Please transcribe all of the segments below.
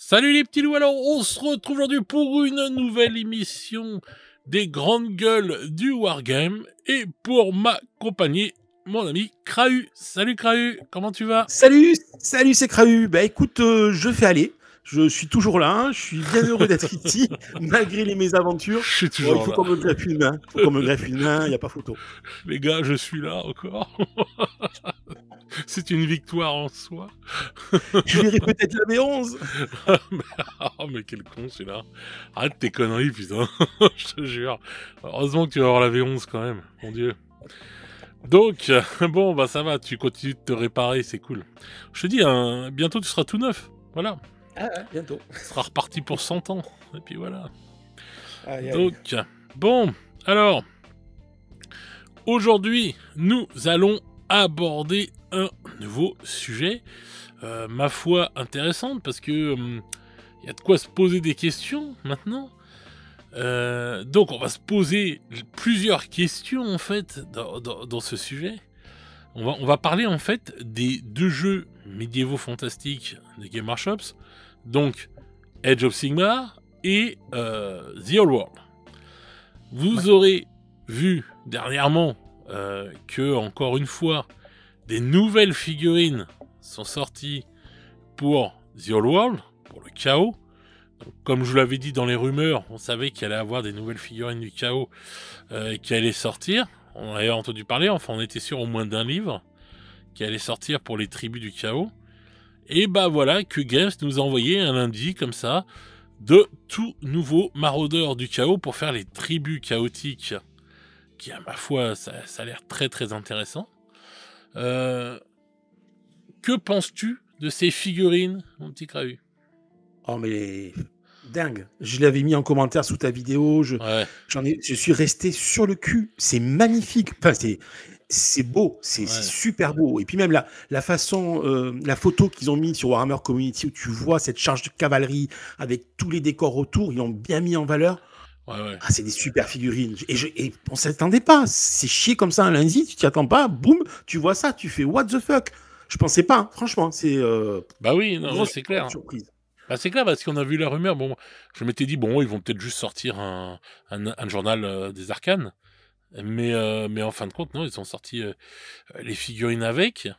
Salut les petits loups, alors on se retrouve aujourd'hui pour une nouvelle émission des grandes gueules du Wargame et pour m'accompagner, mon ami Krahu. Salut Krahu, comment tu vas? Salut, salut, c'est Krahu. Bah écoute, je fais aller. Je suis toujours là, hein. Je suis bien heureux d'être ici, malgré les mésaventures. Je suis Bon, il toujours faut là. qu'on me greffe une main. Il faut qu'on me greffe une main, il n'y a pas photo. Les gars, je suis là encore. C'est une victoire en soi. Je verrai peut-être la B11. Oh mais quel con celui-là. Arrête tes conneries putain, je te jure. Heureusement que tu vas avoir la V11 quand même, mon dieu. Donc, bon bah ça va, tu continues de te réparer, c'est cool. Je te dis, hein, bientôt tu seras tout neuf, voilà. Ah, bientôt. Tu seras reparti pour 100 ans, et puis voilà. Aïe, aïe. Donc, bon, alors, aujourd'hui, nous allons aborder un nouveau sujet, ma foi intéressante, parce que y a de quoi se poser des questions maintenant. Donc on va se poser plusieurs questions en fait dans ce sujet. On va parler en fait des deux jeux médiévaux fantastiques de Game Workshop, donc Age of Sigmar et The Old World. Vous aurez vu dernièrement que, encore une fois, des nouvelles figurines sont sorties pour The Old World, pour le chaos. Donc, comme je vous l'avais dit dans les rumeurs, on savait qu'il allait avoir des nouvelles figurines du chaos qui allaient sortir. On avait entendu parler, enfin on était sûr au moins d'un livre qui allait sortir pour les tribus du chaos. Et bah voilà que Games nous a envoyé un lundi comme ça de tout nouveaux maraudeurs du chaos pour faire les tribus chaotiques, qui à ma foi ça a l'air très très intéressant. Que penses-tu de ces figurines, mon petit Krahu? Oh mais dingue. Je l'avais mis en commentaire sous ta vidéo. Ouais. Je suis resté sur le cul. C'est magnifique. Enfin, c'est beau, c'est super beau. Et puis même la façon, la photo qu'ils ont mis sur Warhammer Community où tu vois cette charge de cavalerie avec tous les décors autour, ils l'ont bien mis en valeur. Ouais. Ah, c'est des super figurines. Et on s'attendait pas. C'est chier comme ça un lundi, tu t'y attends pas, boum, tu vois ça, tu fais what the fuck. Je pensais pas, hein. Franchement, c'est bah oui, non, c'est clair. Surprise. Bah c'est clair parce qu'on a vu la rumeur. Bon, je m'étais dit bon, ils vont peut-être juste sortir un journal des arcanes, mais en fin de compte non, ils ont sorti les figurines avec.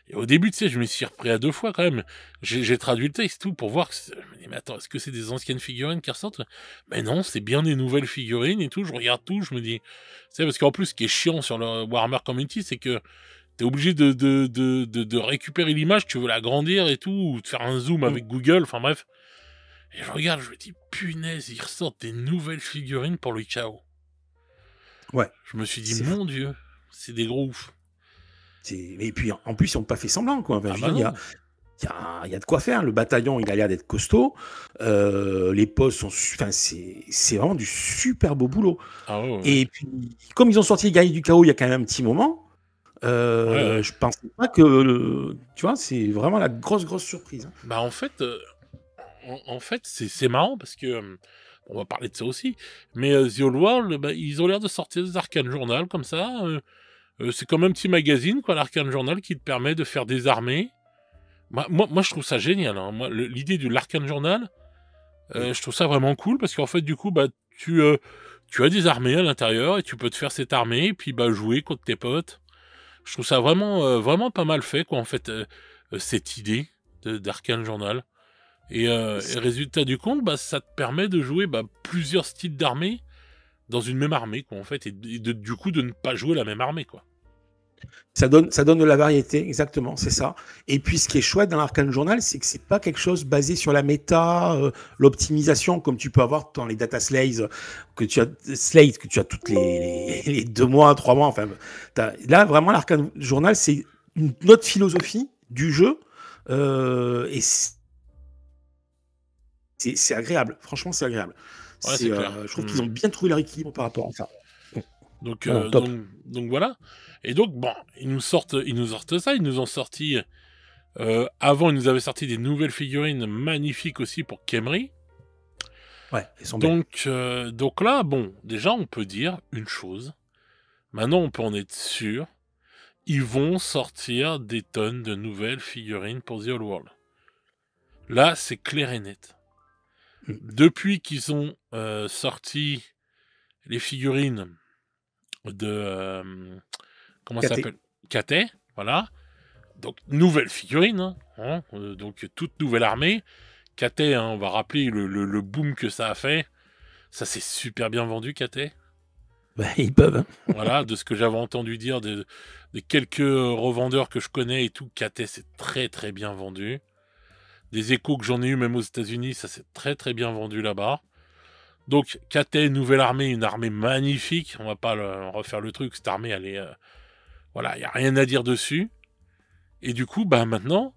Et au début, tu sais, je me suis repris à deux fois quand même. J'ai traduit le texte tout pour voir. Je me dis mais attends, est-ce que c'est des anciennes figurines qui ressortent? Mais non, c'est bien des nouvelles figurines et tout. Je regarde tout, je me dis, tu sais, parce qu'en plus, ce qui est chiant sur le Warhammer Community, c'est que t'es obligé de récupérer l'image, tu veux l'agrandir et tout, ou de faire un zoom avec Google, enfin bref. Et je regarde, je me dis, punaise, ils ressortent des nouvelles figurines pour le chaos. Ouais. Je me suis dit, mon Dieu, c'est des gros ouf. Et puis, en plus, ils n'ont pas fait semblant, quoi. Enfin, bah il y a de quoi faire. Le bataillon, il a l'air d'être costaud. Les postes sont... Enfin, c'est vraiment du super beau boulot. Ah ouais. Et puis, comme ils ont sorti les guerriers du chaos il y a quand même un petit moment, je pensais pas que... tu vois, c'est vraiment la grosse surprise. Bah en fait c'est marrant parce que... on va parler de ça aussi. Mais The Old World, bah, ils ont l'air de sortir des Arcane Journal comme ça. C'est comme un petit magazine, quoi, l'Arcane Journal, qui te permet de faire des armées. Moi je trouve ça génial. Hein. L'idée de l'Arcane Journal, je trouve ça vraiment cool parce qu'en fait, du coup, bah, tu as des armées à l'intérieur et tu peux te faire cette armée et puis bah, jouer contre tes potes. Je trouve ça vraiment pas mal fait, quoi, en fait, cette idée d'Arcane Journal. Et résultat du compte, bah, ça te permet de jouer bah, plusieurs styles d'armées dans une même armée, quoi, en fait, et du coup de ne pas jouer la même armée, quoi. Ça donne de la variété, exactement, c'est ça. Et puis, ce qui est chouette dans l'Arcane Journal, c'est que c'est pas quelque chose basé sur la méta, l'optimisation, comme tu peux avoir dans les data slates, que tu as toutes les 2 mois, 3 mois. Enfin, là, vraiment, l'Arcane Journal, c'est une autre philosophie du jeu, et c'est agréable. Franchement, c'est agréable. Ouais, c'est clair. Je trouve qu'ils ont bien trouvé leur équilibre par rapport à ça. Donc, voilà, donc voilà. Et donc, bon, ils nous sortent ça. Ils nous ont sorti... avant, ils nous avaient sorti des nouvelles figurines magnifiques aussi pour Khemri. Ouais, elles sont belles. Donc là, bon, déjà, on peut dire une chose. Maintenant, on peut en être sûr. Ils vont sortir des tonnes de nouvelles figurines pour The Old World. Là, c'est clair et net. Depuis qu'ils ont sorti les figurines de... comment ça KT. s'appelle? KT, voilà. Donc, nouvelle figurine, donc toute nouvelle armée. KT, on va rappeler le boom que ça a fait. Ça s'est super bien vendu, KT. Bah, ils peuvent. Hein. Voilà, de ce que j'avais entendu dire des quelques revendeurs que je connais et tout, KT c'est très très bien vendu. Des échos que j'en ai eu même aux États-Unis, ça s'est très très bien vendu là-bas. Donc KT, nouvelle armée, une armée magnifique. On va pas refaire le truc, cette armée, elle est, voilà, il y a rien à dire dessus. Et du coup, bah maintenant,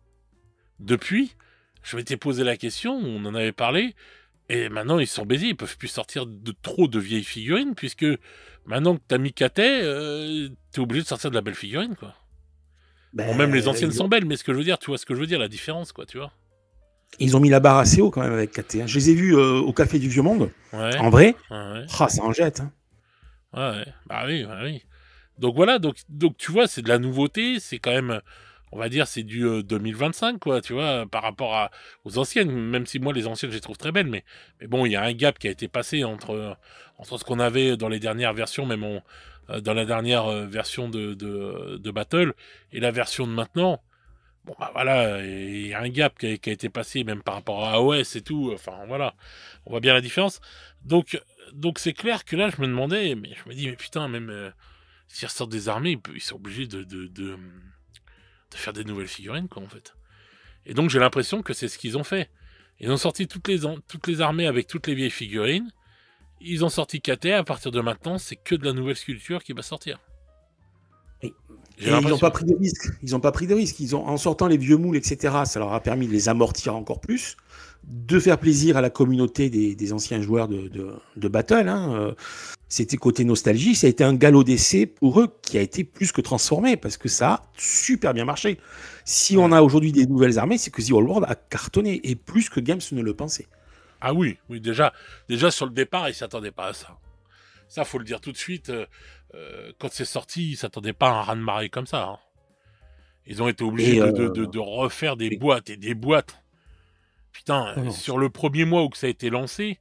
depuis, je m'étais posé la question, on en avait parlé. Et maintenant, ils sont baisés, ils peuvent plus sortir de trop de vieilles figurines, puisque maintenant que t'as mis KT, t'es obligé de sortir de la belle figurine, quoi. Bon, même les anciennes sont belles, mais ce que je veux dire, tu vois ce que je veux dire, la différence, quoi, tu vois. Ils ont mis la barre assez haut quand même avec KT. Hein. Je les ai vus au Café du Vieux Monde, Ouais. en vrai. Ouais. Ça en jette. Hein. Ouais, bah oui, bah oui. Donc voilà, donc tu vois, c'est de la nouveauté, c'est quand même, on va dire, c'est du 2025, quoi, tu vois, par rapport aux anciennes, même si moi, les anciennes, je les trouve très belles, mais bon, il y a un gap qui a été passé entre ce qu'on avait dans les dernières versions, même dans la dernière version de Battle, et la version de maintenant. Bon, bah voilà, il y a un gap qui a été passé, même par rapport à AOS et tout, enfin, voilà, on voit bien la différence. Donc c'est clair que là, je me demandais, mais je me dis, mais putain, même s'ils ressortent des armées, ils sont obligés de faire des nouvelles figurines, quoi, en fait. Et donc, j'ai l'impression que c'est ce qu'ils ont fait. Ils ont sorti toutes les armées avec toutes les vieilles figurines. Ils ont sorti KT, à partir de maintenant, c'est que de la nouvelle sculpture qui va sortir. Et ils n'ont pas pris de risques. Ils n'ont pas pris de risques. En sortant les vieux moules, etc., ça leur a permis de les amortir encore plus, de faire plaisir à la communauté des anciens joueurs de Battle. Hein. C'était côté nostalgie. Ça a été un galop d'essai pour eux qui a été plus que transformé parce que ça a super bien marché. Si on a aujourd'hui des nouvelles armées, c'est que The Old World a cartonné et plus que Games ne le pensait. Ah oui, déjà sur le départ, ils ne s'attendaient pas à ça. Ça, faut le dire tout de suite. Quand c'est sorti, ils s'attendaient pas à un raz-de-marée comme ça. Hein. Ils ont été obligés de refaire des boîtes et des boîtes. Putain, sur le premier mois où ça a été lancé,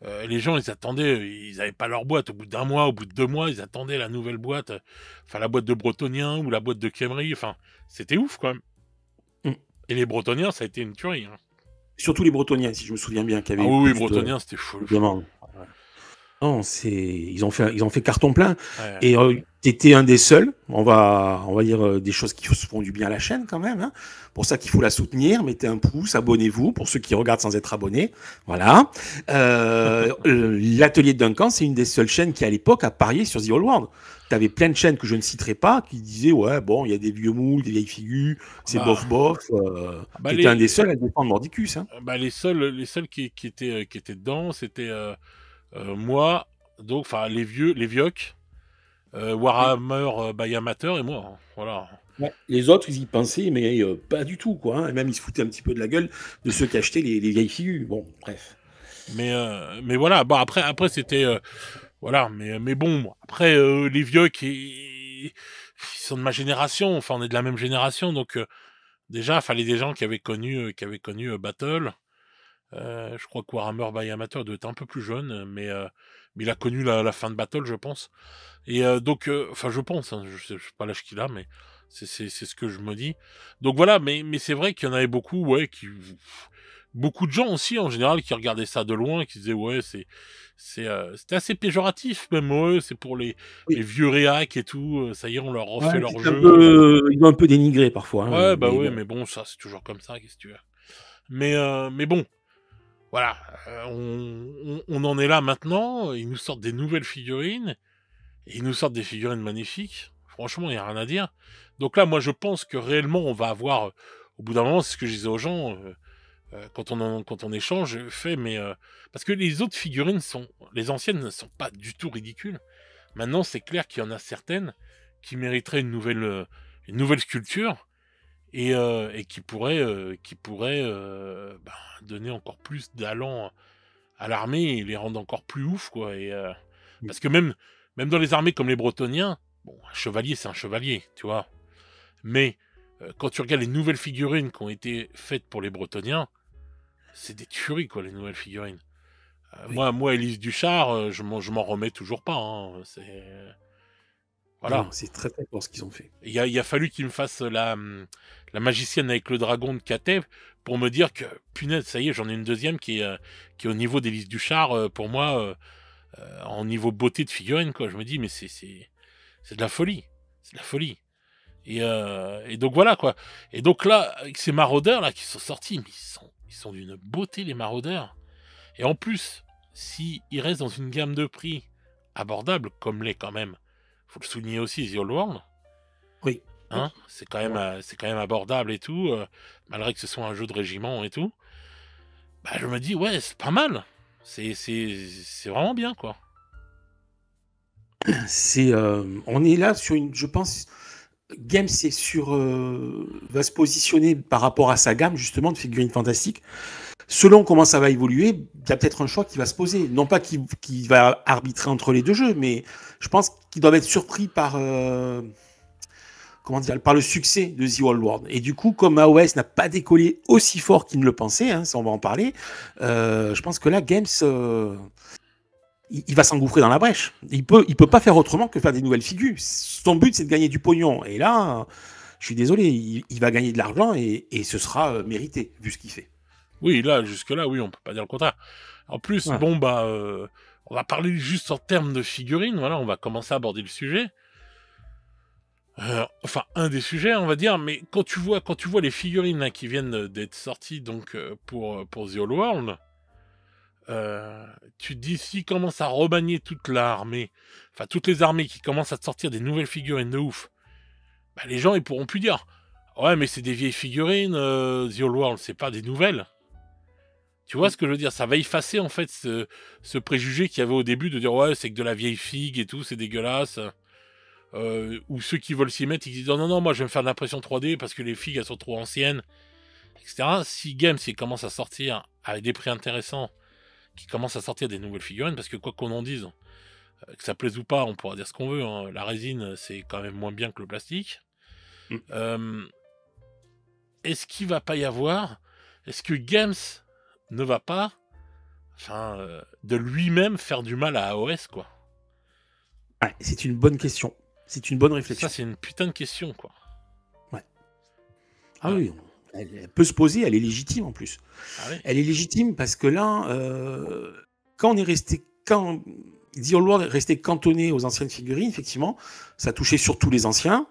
les gens, ils attendaient, ils n'avaient pas leur boîte. Au bout d'un mois, au bout de 2 mois, ils attendaient la nouvelle boîte. Enfin, la boîte de Bretonien ou la boîte de Khemri. Enfin, c'était ouf, quand même. Et les Bretoniens, ça a été une tuerie. Hein. Surtout les Bretoniens, si je me souviens bien. Ah oui, Bretoniens, c'était fou. Non, ils ont fait carton plein. Ouais. Et t'étais un des seuls. On va dire des choses qui se font du bien à la chaîne quand même. Hein. Pour ça qu'il faut la soutenir. Mettez un pouce, abonnez-vous pour ceux qui regardent sans être abonnés. Voilà. L'atelier de Duncan, c'est une des seules chaînes qui à l'époque a parié sur The Old World. T'avais plein de chaînes que je ne citerai pas qui disaient ouais bon il y a des vieux moules, des vieilles figures, c'est bof. T'étais un des seuls à défendre Mordicus. Hein. Les seuls qui étaient dedans, c'était moi, donc enfin les vioques, Warhammer by Amateur et moi. Hein, voilà. Ouais. Les autres, ils y pensaient, mais pas du tout, quoi. Hein. Et même, ils se foutaient un petit peu de la gueule de ceux qui achetaient les vieilles figures. Bon, bref. Mais voilà, bon, après c'était... voilà, mais bon, après, les vieux ils sont de ma génération, enfin, on est de la même génération, donc déjà, il fallait des gens qui avaient connu Battle. Je crois que Warhammer by Amateur doit être un peu plus jeune, mais il a connu la fin de Battle, je pense. Et donc, enfin, je pense, hein, je sais pas l'âge qu'il a, mais c'est ce que je me dis. Donc voilà, mais c'est vrai qu'il y en avait beaucoup, ouais, beaucoup de gens aussi, en général, qui regardaient ça de loin, qui disaient, ouais, c'était assez péjoratif, même, ouais, c'est pour les vieux réacs et tout, ça y est, on leur refait leur jeu. Ils ont un peu dénigré parfois. Hein, ouais, bah ouais, mais bon, ça, c'est toujours comme ça, qu'est-ce que tu veux. Mais bon, voilà, on en est là maintenant, ils nous sortent des nouvelles figurines, et ils nous sortent des figurines magnifiques. Franchement, il n'y a rien à dire. Donc là, moi, je pense que réellement, on va avoir, au bout d'un moment, c'est ce que je disais aux gens, quand on échange, parce que les autres figurines les anciennes ne sont pas du tout ridicules. Maintenant, c'est clair qu'il y en a certaines qui mériteraient une nouvelle sculpture et qui pourraient donner encore plus d'allant à l'armée et les rendre encore plus ouf, quoi. Et parce que même dans les armées comme les Bretoniens, bon, un chevalier, c'est un chevalier, tu vois. Mais quand tu regardes les nouvelles figurines qui ont été faites pour les Bretoniens, c'est des tueries, quoi, les nouvelles figurines. Oui. Moi, Élise Duchard, je m'en remets toujours pas, hein, Non, voilà. c'est très très fort ce qu'ils ont fait. Il a fallu qu'il me fasse la magicienne avec le dragon de Katev pour me dire que, punaise, ça y est, j'en ai une deuxième qui est au niveau d'Élise Duchard, pour moi, en niveau beauté de figurine, quoi. Je me dis, mais c'est de la folie. C'est de la folie. Et donc voilà, quoi. Et donc là, avec ces maraudeurs là qui sont sortis, mais ils sont d'une beauté, les maraudeurs. Et en plus, s'ils restent dans une gamme de prix abordable, comme l'est quand même, faut le souligner aussi, The Old World, Oui. hein, c'est quand même abordable et tout, malgré que ce soit un jeu de régiment et tout. Bah, je me dis, ouais, c'est pas mal. C'est vraiment bien, quoi. On est là sur une, je pense, Games va se positionner par rapport à sa gamme justement de figurines fantastiques. Selon comment ça va évoluer, il y a peut-être un choix qui va se poser. Non pas qu'il va arbitrer entre les deux jeux, mais je pense qu'ils doivent être surpris par le succès de The Old World. Et du coup, comme AOS n'a pas décollé aussi fort qu'il ne le pensait, hein, ça on va en parler, je pense que là, Games, il va s'engouffrer dans la brèche. Il peut pas faire autrement que faire des nouvelles figures. Son but, c'est de gagner du pognon. Et là, je suis désolé, il va gagner de l'argent et ce sera mérité, vu ce qu'il fait. Oui, là, jusque-là, oui, on peut pas dire le contraire. En plus, Ouais. bon, bah, on va parler juste en termes de figurines, voilà, on va commencer à aborder le sujet. Enfin, un des sujets, on va dire, mais quand tu vois les figurines là, qui viennent d'être sorties donc pour The Old World, tu te dis s'ils commencent à remanier toute l'armée, enfin toutes les armées qui commencent à sortir des nouvelles figurines de ouf, bah, les gens ils pourront plus dire ouais mais c'est des vieilles figurines, The Old World c'est pas des nouvelles. Tu vois ce que je veux dire? Ça va effacer en fait ce préjugé qu'il y avait au début de dire ouais c'est que de la vieille figue et tout, c'est dégueulasse. Ou ceux qui veulent s'y mettre, ils disent non, non, moi je vais me faire de l'impression 3D parce que les figues elles sont trop anciennes, etc. Si Games il commence à sortir avec des prix intéressants, qui commence à sortir des nouvelles figurines, parce que quoi qu'on en dise, que ça plaise ou pas, on pourra dire ce qu'on veut, hein, la résine c'est quand même moins bien que le plastique. Mm. Est-ce qu'il va pas y avoir, est-ce que Games ne va pas, de lui-même faire du mal à AOS, quoi? Ouais, c'est une bonne question. C'est une bonne réflexion. Ça, c'est une putain de question, quoi. Ouais. Ah oui, elle peut se poser, elle est légitime en plus. Ah oui. Elle est légitime parce que là, quand The Old World est resté cantonné aux anciennes figurines, effectivement, ça touchait surtout les anciens,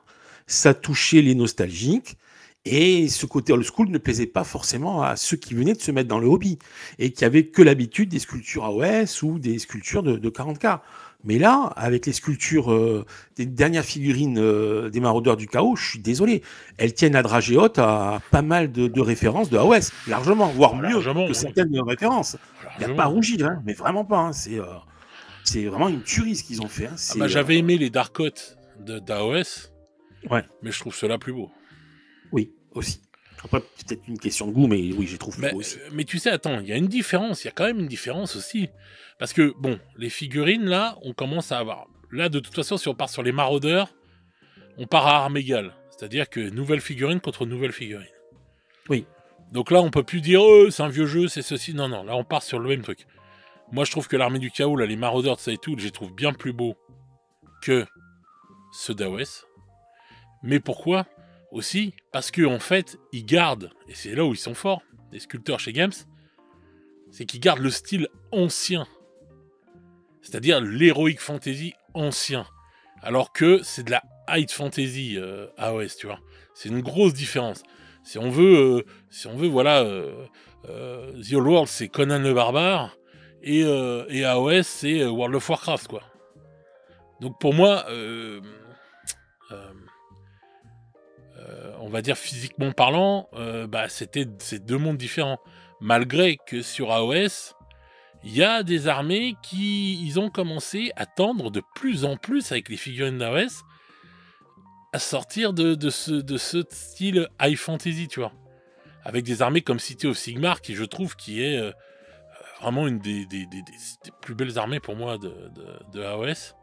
ça touchait les nostalgiques, et ce côté old school ne plaisait pas forcément à ceux qui venaient de se mettre dans le hobby et qui avaient que l'habitude des sculptures AOS ou des sculptures de 40K. Mais là, avec les sculptures des dernières figurines des Maraudeurs du Chaos, je suis désolé, elles tiennent la dragée haute à pas mal de références de AOS, largement, voire mieux Largement, que oui. certaines références. Il n'y a pas à rougir, hein, mais vraiment pas. Hein, c'est vraiment une tuerie ce qu'ils ont fait. Hein, j'avais aimé les Dark Oath d'AOS, ouais. mais je trouve cela plus beau. Oui, aussi. Après, peut-être une question de goût, mais oui, je trouve plus beau aussi. Mais tu sais, attends, il y a une différence, il y a quand même une différence aussi. Parce que, bon, les figurines, là, on commence à avoir... Là, de toute façon, si on part sur les maraudeurs, on part à armes égales. C'est-à-dire que nouvelle figurine contre nouvelle figurine. Oui. Donc là, on peut plus dire, oh, c'est un vieux jeu, c'est ceci. Non, non, là, on part sur le même truc. Moi, je trouve que l'armée du chaos, là, les maraudeurs, ça et tout, je les trouve bien plus beaux que ceux d'AOS. Mais pourquoi? Aussi, parce que en fait, ils gardent, et c'est là où ils sont forts, les sculpteurs chez Games, c'est qu'ils gardent le style ancien. C'est-à-dire l'heroic fantasy ancien. Alors que c'est de la high fantasy AOS, tu vois. C'est une grosse différence. Si on veut, voilà, The Old World, c'est Conan le Barbare, et AOS, c'est World of Warcraft, quoi. Donc pour moi, on va dire physiquement parlant, c'est deux mondes différents. Malgré que sur AOS, il y a des armées ils ont commencé à tendre de plus en plus avec les figurines d'AOS à sortir de ce style high fantasy, tu vois. Avec des armées comme City of Sigmar, qui je trouve qui est vraiment une des plus belles armées pour moi de AOS,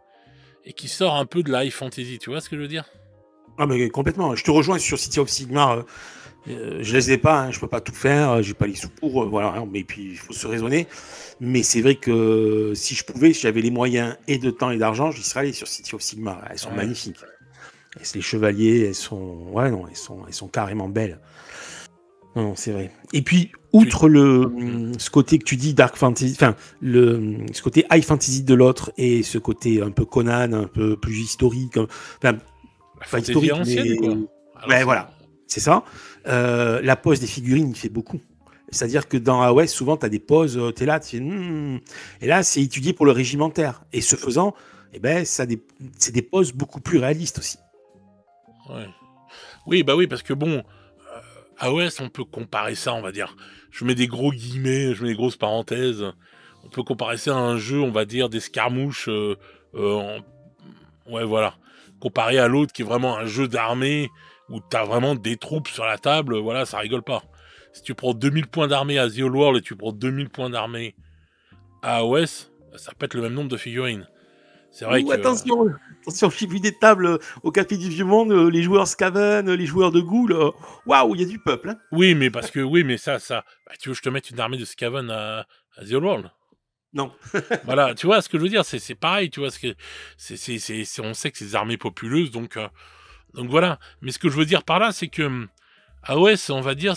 et qui sort un peu de la high fantasy, tu vois ce que je veux dire? Ah mais complètement, je te rejoins sur City of Sigmar. Je les ai pas, hein, je peux pas tout faire, j'ai pas les sous pour, voilà, hein, mais puis il faut se raisonner. Mais c'est vrai que si je pouvais, si j'avais les moyens et de temps et d'argent, j'y serais allé sur City of Sigmar. Elles sont Ouais. magnifiques. Les chevaliers, elles sont, ouais, non, elles sont carrément belles. Non, non, c'est vrai. Et puis, Tu... outre Hmm. ce côté que tu dis Dark Fantasy, enfin, ce côté High Fantasy de l'autre et ce côté un peu Conan, un peu plus historique, enfin, La pas fantaisie historique, ancienne, mais quoi. À ouais, l'ancienne. voilà, c'est ça. La pose des figurines, il fait beaucoup. C'est-à-dire que dans AOS, souvent, tu as des poses, tu es là, tu fais, et là, c'est étudié pour le régimentaire. Et ce faisant, eh ben, c'est des poses beaucoup plus réalistes aussi. Ouais. Oui, bah oui, parce que bon, AOS, on peut comparer ça, on va dire. Je mets des gros guillemets, je mets des grosses parenthèses. On peut comparer ça à un jeu, on va dire, d'escarmouches. Ouais, voilà. Comparé à l'autre qui est vraiment un jeu d'armée où t'as vraiment des troupes sur la table, voilà, ça rigole pas. Si tu prends 2000 points d'armée à The Old World et tu prends 2000 points d'armée à AOS, ça peut être le même nombre de figurines. C'est vrai Ouh, que... attention, attention, j'ai vu des tables au Café du Vieux-Monde, les joueurs Skaven, les joueurs de Ghoul. Waouh, il y a du peuple. Hein. Oui, mais parce que... Oui, mais ça... Bah, tu veux que je te mette une armée de Skaven à The Old World? Non. Voilà, tu vois ce que je veux dire, c'est pareil, tu vois, on sait que c'est des armées populeuses, donc voilà. Mais ce que je veux dire par là, c'est que AOS, on va dire,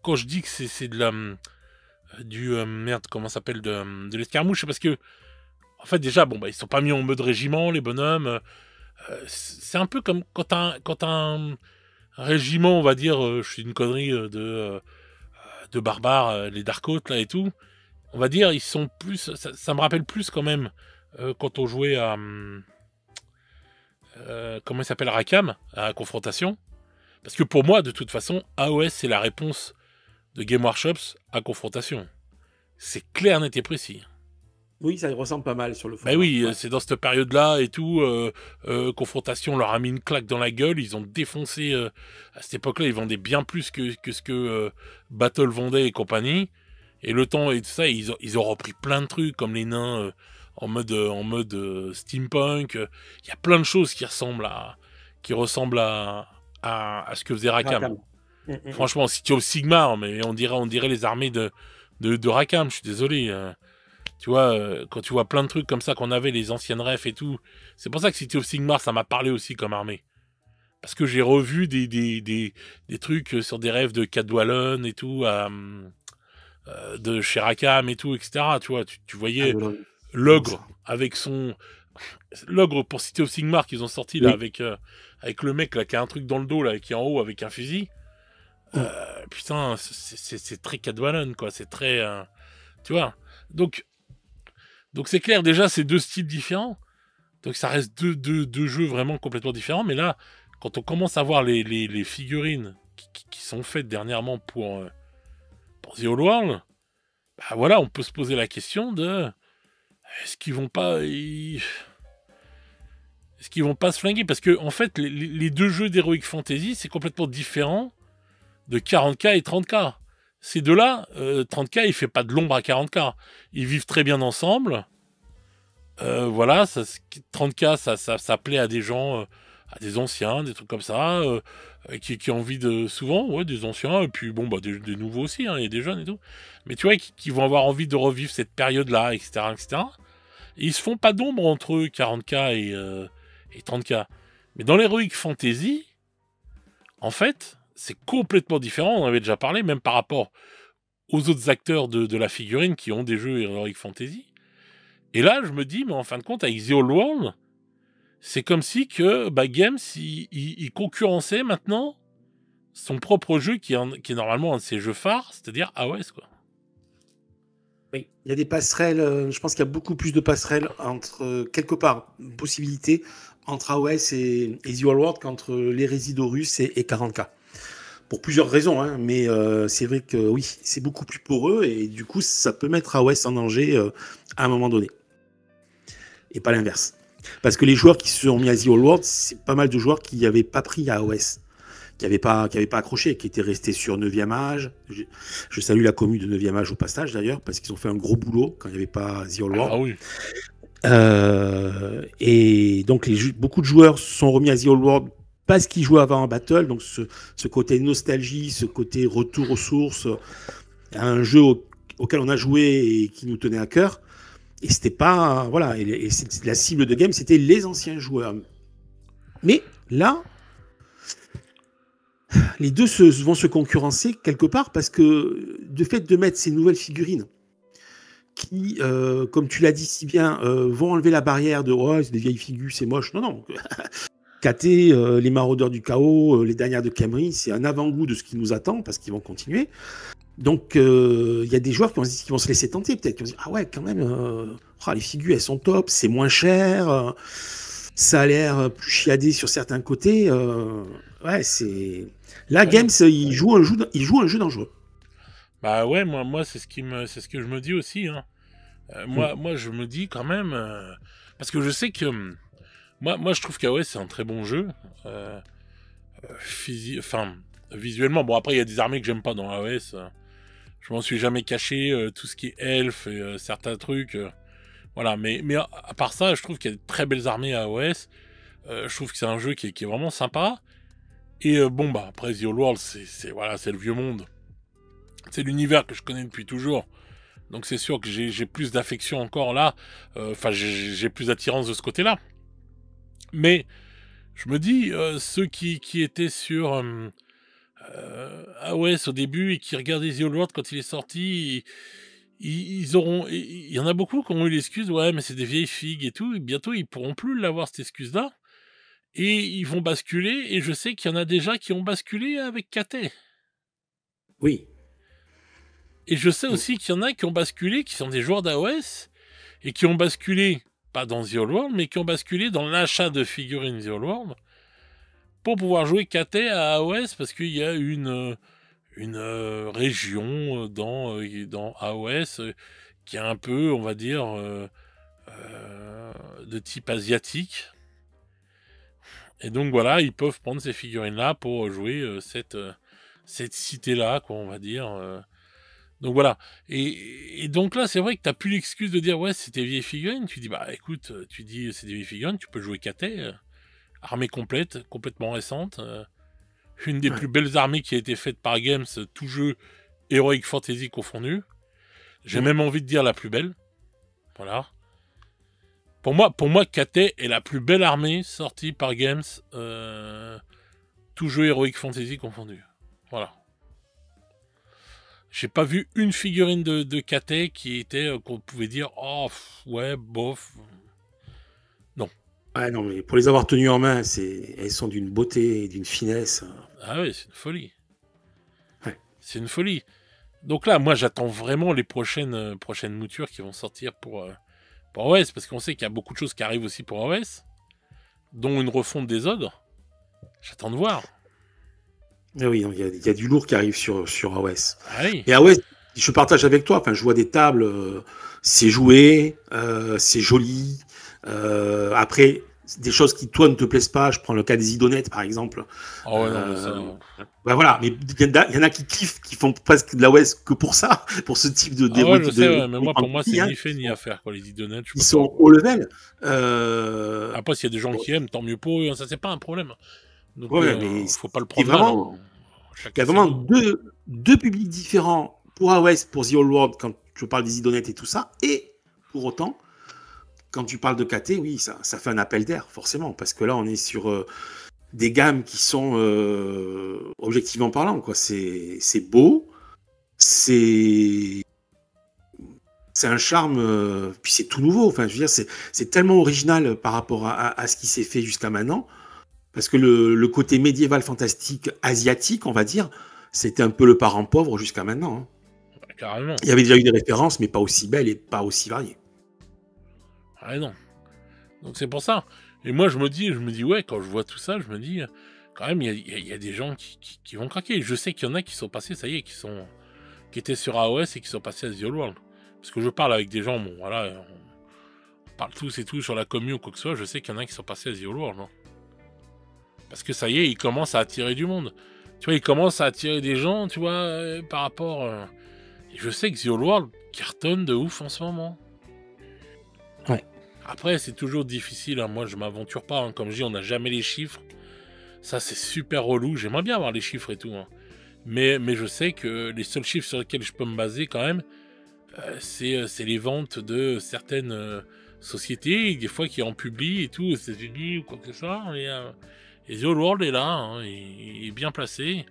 quand je dis que c'est de la merde, comment ça s'appelle, de l'escarmouche, c'est parce que en fait déjà, bon bah ils sont pas mis en mode régiment, les bonhommes. C'est un peu comme quand t'as un régiment, on va dire, je suis une connerie de barbares, les Darkhautes là et tout. On va dire, ils sont plus. Ça me rappelle plus quand même quand on jouait à. Comment il s'appelle, Rakam, à Confrontation. Parce que pour moi, de toute façon, AOS, c'est la réponse de Game Workshops à Confrontation. C'est clair, net et précis. Oui, ça y ressemble pas mal sur le Ben format. oui, Ouais. c'est dans cette période-là et tout. Confrontation leur a mis une claque dans la gueule. Ils ont défoncé. À cette époque-là, ils vendaient bien plus que ce que Battle vendait et compagnie. Et le temps et tout ça, ils ont repris plein de trucs comme les nains en mode steampunk. Il y a plein de choses qui ressemblent à ce que faisait Rakam. Rakam. Franchement, City of Sigmar, mais on dirait les armées de Rakam. Je suis désolé. Tu vois, quand tu vois plein de trucs comme ça qu'on avait, les anciennes refs et tout. C'est pour ça que City of Sigmar, ça m'a parlé aussi comme armée. Parce que j'ai revu des trucs sur des rêves de Cadwallon et tout, de chez Rakam et tout, etc. Tu vois, tu Ah, voyais comment l'ogre ça? avec son... L'ogre pour City of Sigmar qu'ils ont sorti là Oui. avec le mec là qui a un truc dans le dos là qui est en haut avec un fusil. Mm. Putain, c'est très Cadwallon quoi, c'est très... tu vois. Donc c'est clair, déjà c'est deux styles différents. Donc ça reste deux jeux vraiment complètement différents. Mais là, quand on commence à voir les figurines qui sont faites dernièrement pour The Old World, bah voilà, on peut se poser la question de est-ce qu'ils vont pas est-ce qu'ils vont pas se flinguer? Parce que en fait, les deux jeux d'Heroic Fantasy, c'est complètement différent de 40K et 30K. Ces deux-là, 30K, il fait pas de l'ombre à 40K. Ils vivent très bien ensemble. Voilà, 30K, ça plaît à des gens, à des anciens, des trucs comme ça, qui ont envie de... Souvent, ouais, des anciens, et puis bon, bah, des nouveaux aussi, hein, il y a des jeunes et tout. Mais tu vois, qui vont avoir envie de revivre cette période-là, etc., etc. Et ils se font pas d'ombre entre eux, 40K et 30K. Mais dans l'Heroic Fantasy, en fait, c'est complètement différent, on en avait déjà parlé, même par rapport aux autres acteurs de la figurine qui ont des jeux Heroic Fantasy. Et là, je me dis, mais en fin de compte, avec The Old World, c'est comme si que Games, il concurrençait maintenant son propre jeu qui est normalement un de ses jeux phares, c'est-à-dire AOS, quoi. Oui, il y a des passerelles. Je pense qu'il y a beaucoup plus de passerelles entre, quelque part, une possibilité entre AOS et The Old World qu'entre les Résidorus et 40K. Pour plusieurs raisons, hein, mais c'est vrai que oui, c'est beaucoup plus poreux et du coup, ça peut mettre AOS en danger à un moment donné. Et pas l'inverse. Parce que les joueurs qui se sont mis à The Old World, c'est pas mal de joueurs qui n'avaient pas pris AOS, qui n'avaient pas accroché, qui étaient restés sur 9e âge. Je salue la commu de 9e âge au passage d'ailleurs, parce qu'ils ont fait un gros boulot quand il n'y avait pas The Old World. Ah oui. Et donc beaucoup de joueurs se sont remis à The Old World pas ce qu'ils jouaient avant en battle, donc ce côté nostalgie, ce côté retour aux sources, à un jeu auquel on a joué et qui nous tenait à cœur. Et c'était pas, voilà, et la cible de game, c'était les anciens joueurs. Mais là, les deux vont se concurrencer quelque part parce que de fait de mettre ces nouvelles figurines qui, comme tu l'as dit si bien, vont enlever la barrière de oh, c'est des vieilles figures, c'est moche. Non, non. KT, les maraudeurs du chaos, les dernières de Khemri, c'est un avant-goût de ce qui nous attend parce qu'ils vont continuer. Donc, il y a des joueurs qui vont se laisser tenter, peut-être, qui vont se dire ah ouais, quand même, les figures, elles sont top, c'est moins cher, ça a l'air plus chiadé sur certains côtés. Ouais, c'est. Là, Games, il joue un jeu dangereux. Bah ouais, moi c'est ce que je me dis aussi. Hein. Moi, je me dis quand même, parce que je sais que moi, je trouve qu'AOS c'est un très bon jeu. Visuellement, bon après il y a des armées que j'aime pas dans AOS. Je m'en suis jamais caché, tout ce qui est elfe et certains trucs. Voilà, mais à part ça, je trouve qu'il y a de très belles armées à AOS. Je trouve que c'est un jeu qui est vraiment sympa. Et bon bah après The Old World, c'est le vieux monde. C'est l'univers que je connais depuis toujours. Donc c'est sûr que j'ai plus d'affection encore là. Enfin, j'ai plus d'attirance de ce côté-là. Mais je me dis, ceux qui étaient sur AOS au début et qui regardaient The Old World quand il est sorti, ils auront... Il y en a beaucoup qui ont eu l'excuse, ouais, mais c'est des vieilles figues et tout. Et bientôt, ils pourront plus l'avoir, cette excuse-là. Et ils vont basculer. Et je sais qu'il y en a déjà qui ont basculé avec KT. Oui. Et je sais aussi qu'il y en a qui ont basculé, qui sont des joueurs d'AOS, et qui ont basculé, pas dans The Old World, mais qui ont basculé dans l'achat de figurines The Old World, pour pouvoir jouer KT à AOS, parce qu'il y a une région dans AOS qui est un peu, on va dire, de type asiatique. Et donc voilà, ils peuvent prendre ces figurines-là pour jouer cette cité-là, quoi, on va dire. Donc voilà. Et donc là, c'est vrai que t'as plus l'excuse de dire ouais, c'est des vieilles figurines. Tu dis bah écoute, tu dis c'est des vieilles figurines, tu peux jouer KT, armée complète, complètement récente, une des plus belles armées qui a été faite par Games, tout jeu Heroic Fantasy confondu. J'ai même envie de dire la plus belle. Voilà. Pour moi, KT est la plus belle armée sortie par Games, tout jeu Heroic Fantasy confondu. Voilà. J'ai pas vu une figurine de KT qui était qu'on pouvait dire oh ouais bof. Non. Ah non, mais pour les avoir tenues en main, elles sont d'une beauté et d'une finesse. Ah oui, c'est une folie. Ouais. C'est une folie. Donc là, moi, j'attends vraiment les prochaines moutures qui vont sortir pour OS, parce qu'on sait qu'il y a beaucoup de choses qui arrivent aussi pour OS, dont une refonte des ogres. J'attends de voir. Ah oui, il y a du lourd qui arrive sur AOS. Ah oui. Et AOS, je partage avec toi. Enfin, je vois des tables, c'est joué, c'est joli. Après, des choses qui toi ne te plaisent pas. Je prends le cas des idonettes, par exemple. Oh ouais, non, ça... Ben voilà, mais il y en a qui kiffent, qui font presque de l'AOS que pour ça, pour ce type de ouais, je sais, ouais, mais moi, pour moi, c'est ni fait ni à faire, quoi, les idonettes. Ils sont haut level. Après, s'il y a des gens qui aiment, tant mieux pour eux, ça, c'est pas un problème. Donc, ouais, mais faut pas le prendre vraiment, mal. Il y a vraiment deux publics différents pour AOS, pour The Old World, quand je parle des idonettes et tout ça, et pour autant, quand tu parles de KT, oui, ça fait un appel d'air, forcément, parce que là, on est sur des gammes qui sont objectivement parlant, quoi. C'est beau, c'est un charme, puis c'est tout nouveau. Enfin, je veux dire, c'est tellement original par rapport à ce qui s'est fait jusqu'à maintenant. Parce que le côté médiéval fantastique asiatique, on va dire, c'était un peu le parent pauvre jusqu'à maintenant. Hein. Ouais, carrément. Il y avait déjà eu des références, mais pas aussi belles et pas aussi variées. Ah non. Donc c'est pour ça. Et moi je me dis ouais, quand je vois tout ça, je me dis quand même il y a des gens qui vont craquer. Je sais qu'il y en a qui sont passés, ça y est, qui étaient sur AOS et qui sont passés à The Old World. Parce que je parle avec des gens, bon voilà, on parle tous et tout sur la commune ou quoi que ce soit. Je sais qu'il y en a qui sont passés à The Old World. Non. Parce que ça y est, il commence à attirer du monde. Tu vois, il commence à attirer des gens, tu vois, par rapport... Et je sais que The Old World cartonne de ouf en ce moment. Ouais. Après, c'est toujours difficile. Hein. Moi, je m'aventure pas. Hein. Comme je dis, on n'a jamais les chiffres. Ça, c'est super relou. J'aimerais bien avoir les chiffres et tout. Hein. Mais je sais que les seuls chiffres sur lesquels je peux me baser quand même, c'est les ventes de certaines sociétés, des fois qui en publient et tout, aux États-Unis ou quoi que ce soit. Et The Old World est là, hein, il est bien placé.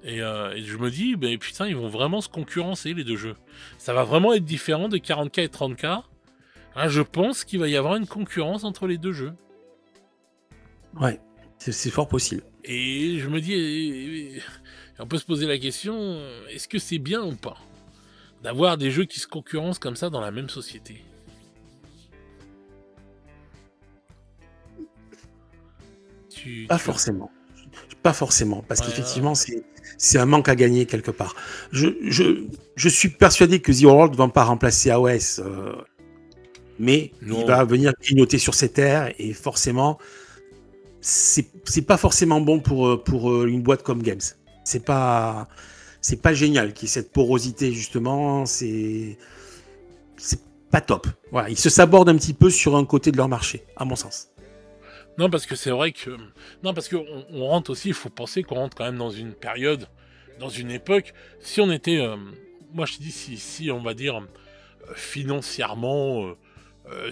Et je me dis, ben, putain, ils vont vraiment se concurrencer, les deux jeux. Ça va vraiment être différent de 40K et 30K. Hein, je pense qu'il va y avoir une concurrence entre les deux jeux. Ouais, c'est fort possible. Et je me dis, on peut se poser la question, est-ce que c'est bien ou pas d'avoir des jeux qui se concurrencent comme ça dans la même société? Pas forcément. Pas forcément, parce qu'effectivement, c'est un manque à gagner quelque part. Je suis persuadé que The World ne va pas remplacer AOS, mais non. Il va venir clignoter sur ses terres, et forcément, c'est pas forcément bon pour une boîte comme Games. C'est pas génial qu'il y ait cette porosité, justement, c'est pas top. Voilà, ils se sabordent un petit peu sur un côté de leur marché, à mon sens. Non, parce que c'est vrai que... Non, parce qu'on rentre aussi, il faut penser qu'on rentre quand même dans une période, dans une époque. Si on était... moi, je te dis, si on va dire, financièrement,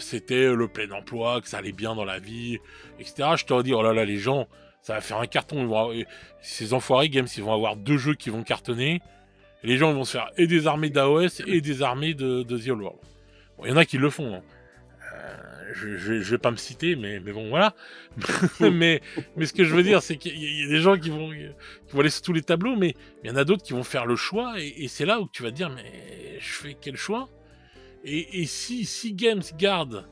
c'était le plein emploi, que ça allait bien dans la vie, etc., je t'aurais dit, oh là là, les gens, ça va faire un carton. Ces enfoirés Games, ils vont avoir 2 jeux qui vont cartonner. Et les gens vont se faire et des armées d'AOS et des armées de The Old World. Bon, il y en a qui le font, hein. Je vais pas me citer, mais bon, voilà. mais ce que je veux dire, c'est qu'il y a des gens qui vont aller sur tous les tableaux, mais il y en a d'autres qui vont faire le choix, et c'est là où tu vas te dire, mais je fais quel choix? Et si Games garde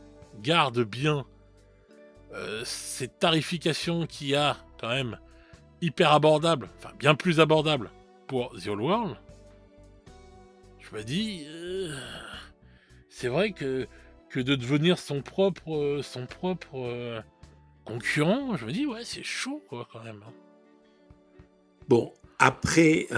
bien cette tarification qui a quand même hyper abordable, enfin bien plus abordable pour The Old World, je me dis, c'est vrai que de devenir son propre concurrent, je me dis, ouais, c'est chaud, quoi, quand même. Bon, après,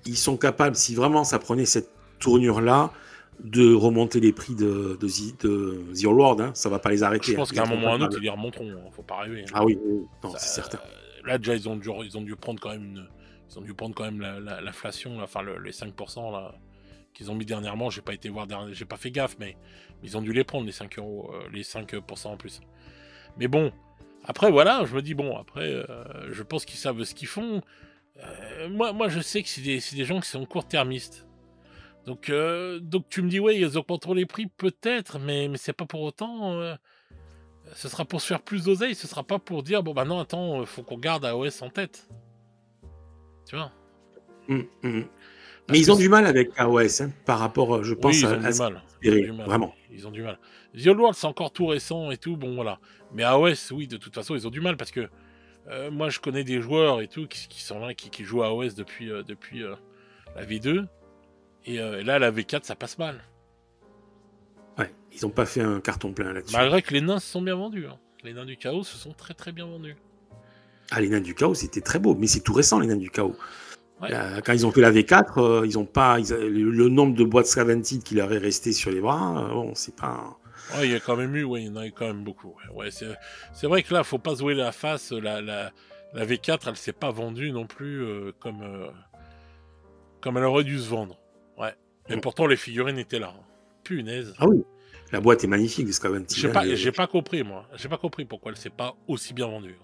ils sont capables, si vraiment ça prenait cette tournure-là, de remonter les prix de The Old World, hein, ça va pas les arrêter. Je pense qu'à un moment ou à un autre, ils les remonteront, hein, faut pas rêver. Hein. Ah oui, non, c'est certain. Là, déjà, ils ont dû prendre quand même l'inflation, enfin les 5%, là, qu'ils ont mis dernièrement. J'ai pas fait gaffe, mais ils ont dû les prendre, les 5 euros, les 5% en plus. Mais bon, après voilà, je me dis bon, après, je pense qu'ils savent ce qu'ils font. Moi je sais que c'est des gens qui sont court-termistes. Donc tu me dis ouais, ils augmenteront les prix peut-être, mais c'est pas pour autant. Ce sera pour se faire plus d'oseille, ce sera pas pour dire bon bah non attends, faut qu'on garde AOS en tête. Tu vois. Mais ils ont du mal avec AOS, hein, par rapport, je pense, oui, ils ont du mal. Vraiment. Ils ont du mal. The Old World, c'est encore tout récent et tout, bon voilà. Mais AOS, oui, de toute façon, ils ont du mal parce que moi, je connais des joueurs et tout qui sont là, qui jouent à AOS depuis la V2. Et là, la V4, ça passe mal. Ouais, ils n'ont pas fait un carton plein là-dessus. Malgré que les nains se sont bien vendus. Hein. Les nains du chaos se sont très très bien vendus. Ah, les nains du chaos, c'était très beau, mais c'est tout récent, les nains du chaos. Ouais. Quand ils ont fait la V4, ils ont pas le nombre de boîtes Scavented qui leur est resté sur les bras. Bon, c'est pas. Ouais, il y a quand même eu, ouais, il y en a eu quand même beaucoup. Ouais, c'est vrai que là, faut pas se jouer la face. La V4, elle s'est pas vendue non plus comme elle aurait dû se vendre. Ouais. Et pourtant, les figurines étaient là. Punaise. Ah oui. La boîte est magnifique, les Scavented. J'ai pas compris, moi. J'ai pas compris pourquoi elle s'est pas aussi bien vendue.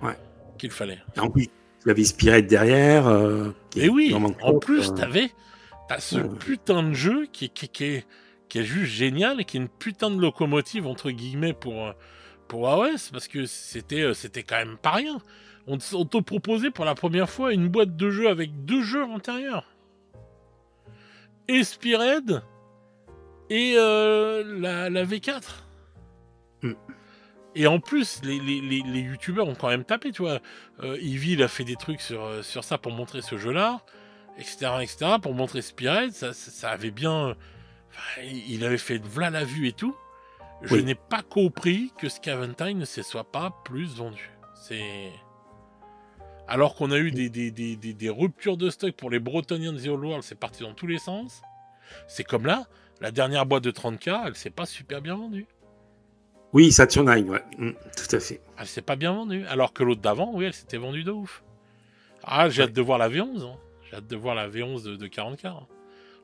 Ouais. Qu'il fallait. Et en plus, il y avait Spirit derrière. Et oui, en plus, t'as ce putain de jeu qui est juste génial et qui est une putain de locomotive, entre guillemets, pour AOS, parce que c'était quand même pas rien. On te proposait pour la première fois une boîte de jeux avec 2 jeux à l'intérieur. Et Spirit et la V4. Et en plus, les youtubeurs ont quand même tapé, tu vois. Eevee, il a fait des trucs sur ça pour montrer ce jeu-là, etc., pour montrer Spirit, ça avait bien... Enfin, il avait fait v'là la vue et tout. Je n'ai pas compris que Scaventine ne se soit pas plus vendu. Alors qu'on a eu des ruptures de stock pour les Bretonians de The Old World, c'est parti dans tous les sens. C'est comme là, la dernière boîte de 30K, elle s'est pas super bien vendue. Oui, Saturnine, ouais. Tout à fait. Elle s'est pas bien vendue. Alors que l'autre d'avant, oui, elle s'était vendue de ouf. Ah, j'ai hâte de voir la V11. Hein. J'ai hâte de voir la V11 de 40K hein,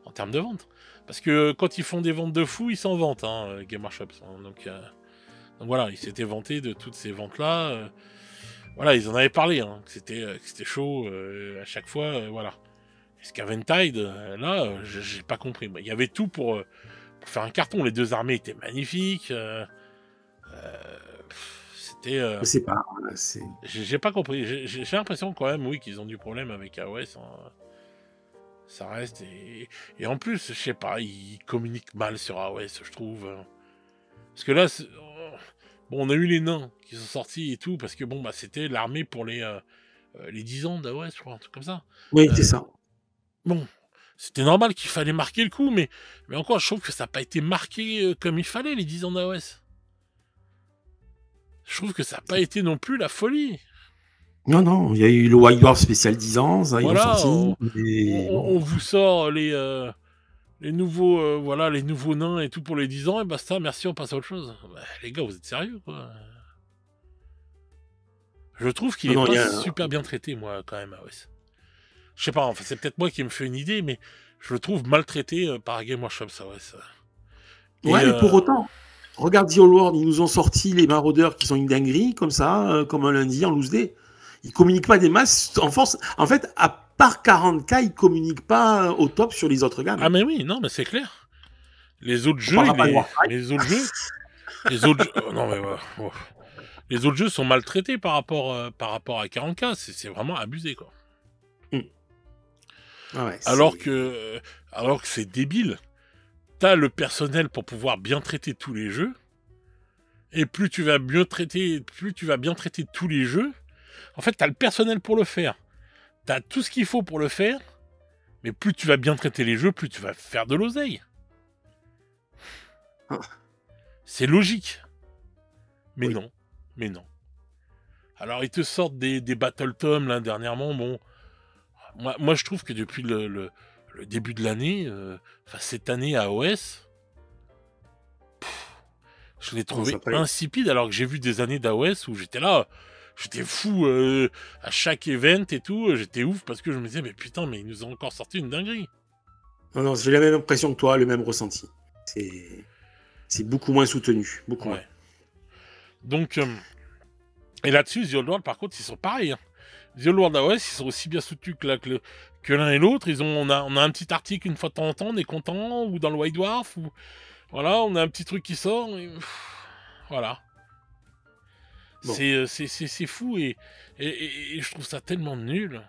en termes de vente. Parce que quand ils font des ventes de fou, ils s'en vantent, hein, Game Workshop. Hein. Donc voilà, ils s'étaient vantés de toutes ces ventes-là. Voilà, ils en avaient parlé, hein, que c'était chaud à chaque fois. Voilà. Scaventide, là, j'ai pas compris. Il y avait tout pour faire un carton. Les deux armées étaient magnifiques. C'était. Je sais pas. J'ai pas compris. J'ai l'impression quand même, oui, qu'ils ont du problème avec AOS. Hein. Ça reste. Et en plus, je sais pas, ils communiquent mal sur AOS, je trouve. Parce que là, bon, on a eu les nains qui sont sortis et tout, parce que bon, bah, c'était l'armée pour les 10 ans d'AOS, je crois, un truc comme ça. Oui, c'est ça. Bon, c'était normal qu'il fallait marquer le coup, mais encore, je trouve que ça n'a pas été marqué comme il fallait, les 10 ans d'AOS. Je trouve que ça n'a pas été non plus la folie. Non, il y a eu le Wild War spécial 10 ans, ça, voilà, ils ont sorti. On vous sort les nouveaux les nouveaux nains et tout pour les 10 ans, et basta, merci, on passe à autre chose. Bah, les gars, vous êtes sérieux, quoi. Je trouve qu'il est pas super bien traité, moi, quand même, AOS. Je sais pas, enfin, c'est peut-être moi qui me fais une idée, mais je le trouve maltraité par Game Workshop, ça, ouais. Ça. Ouais, mais pour autant, regarde The Old World, ils nous ont sorti les maraudeurs qui sont une dinguerie, comme ça, comme un lundi en loose day. Ils communiquent pas des masses en force. En fait, à part 40K, ils communiquent pas au top sur les autres gammes. Ah, mais oui, non, mais c'est clair. Les autres jeux, les autres jeux, non, mais ouais. Les autres jeux sont maltraités par rapport à 40K. C'est vraiment abusé, quoi. Ah ouais, alors que c'est débile. T'as le personnel pour pouvoir bien traiter tous les jeux. Et plus tu vas bien traiter tous les jeux. En fait, t'as le personnel pour le faire. T'as tout ce qu'il faut pour le faire. Mais plus tu vas bien traiter les jeux, plus tu vas faire de l'oseille. C'est logique. Mais oui. Non. Alors, ils te sortent des Battle Tom, là, dernièrement. Bon, moi, je trouve que depuis le début de l'année, cette année à OS, je l'ai trouvé insipide, alors que j'ai vu des années d'AOS où j'étais là, j'étais fou à chaque event et tout, j'étais ouf parce que je me disais, mais putain, mais ils nous ont encore sorti une dinguerie. Non, j'ai la même impression que toi, le même ressenti. C'est beaucoup moins soutenu, beaucoup moins. Donc, et là-dessus, The Old World, par contre, ils sont pareils. Hein. The Old World AOS, ils sont aussi bien soutenus que l'un et l'autre. On a un petit article une fois de temps en temps, on est content, ou dans le White Dwarf, ou voilà, on a un petit truc qui sort, et voilà. Bon. C'est fou, et je trouve ça tellement nul.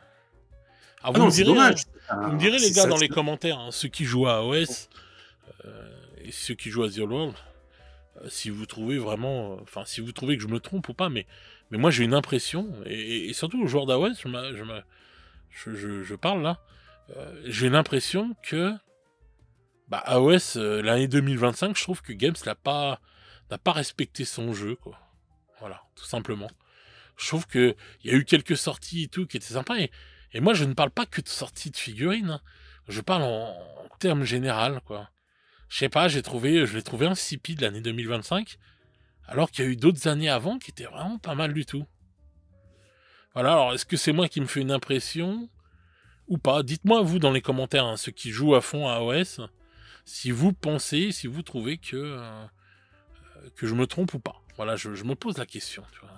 Alors, vous me direz, les gars, dans les commentaires, hein, ceux qui jouent à AOS, et ceux qui jouent à The Old World, si vous trouvez vraiment, si vous trouvez que je me trompe ou pas, mais moi j'ai une impression, et surtout aux joueurs d'AOS, je parle là, j'ai l'impression que AOS, l'année 2025, je trouve que Games n'a pas respecté son jeu, quoi. Voilà, tout simplement. Je trouve qu'il y a eu quelques sorties et tout qui étaient sympas, et moi je ne parle pas que de sorties de figurines, hein. Je parle en termes général, quoi. Je sais pas, je l'ai trouvé insipide l'année 2025, alors qu'il y a eu d'autres années avant qui étaient vraiment pas mal du tout. Voilà, alors est-ce que c'est moi qui me fais une impression ou pas? Dites-moi, vous, dans les commentaires, hein, ceux qui jouent à fond à AOS, si vous pensez, si vous trouvez que je me trompe ou pas. Voilà, je me pose la question. Tu vois.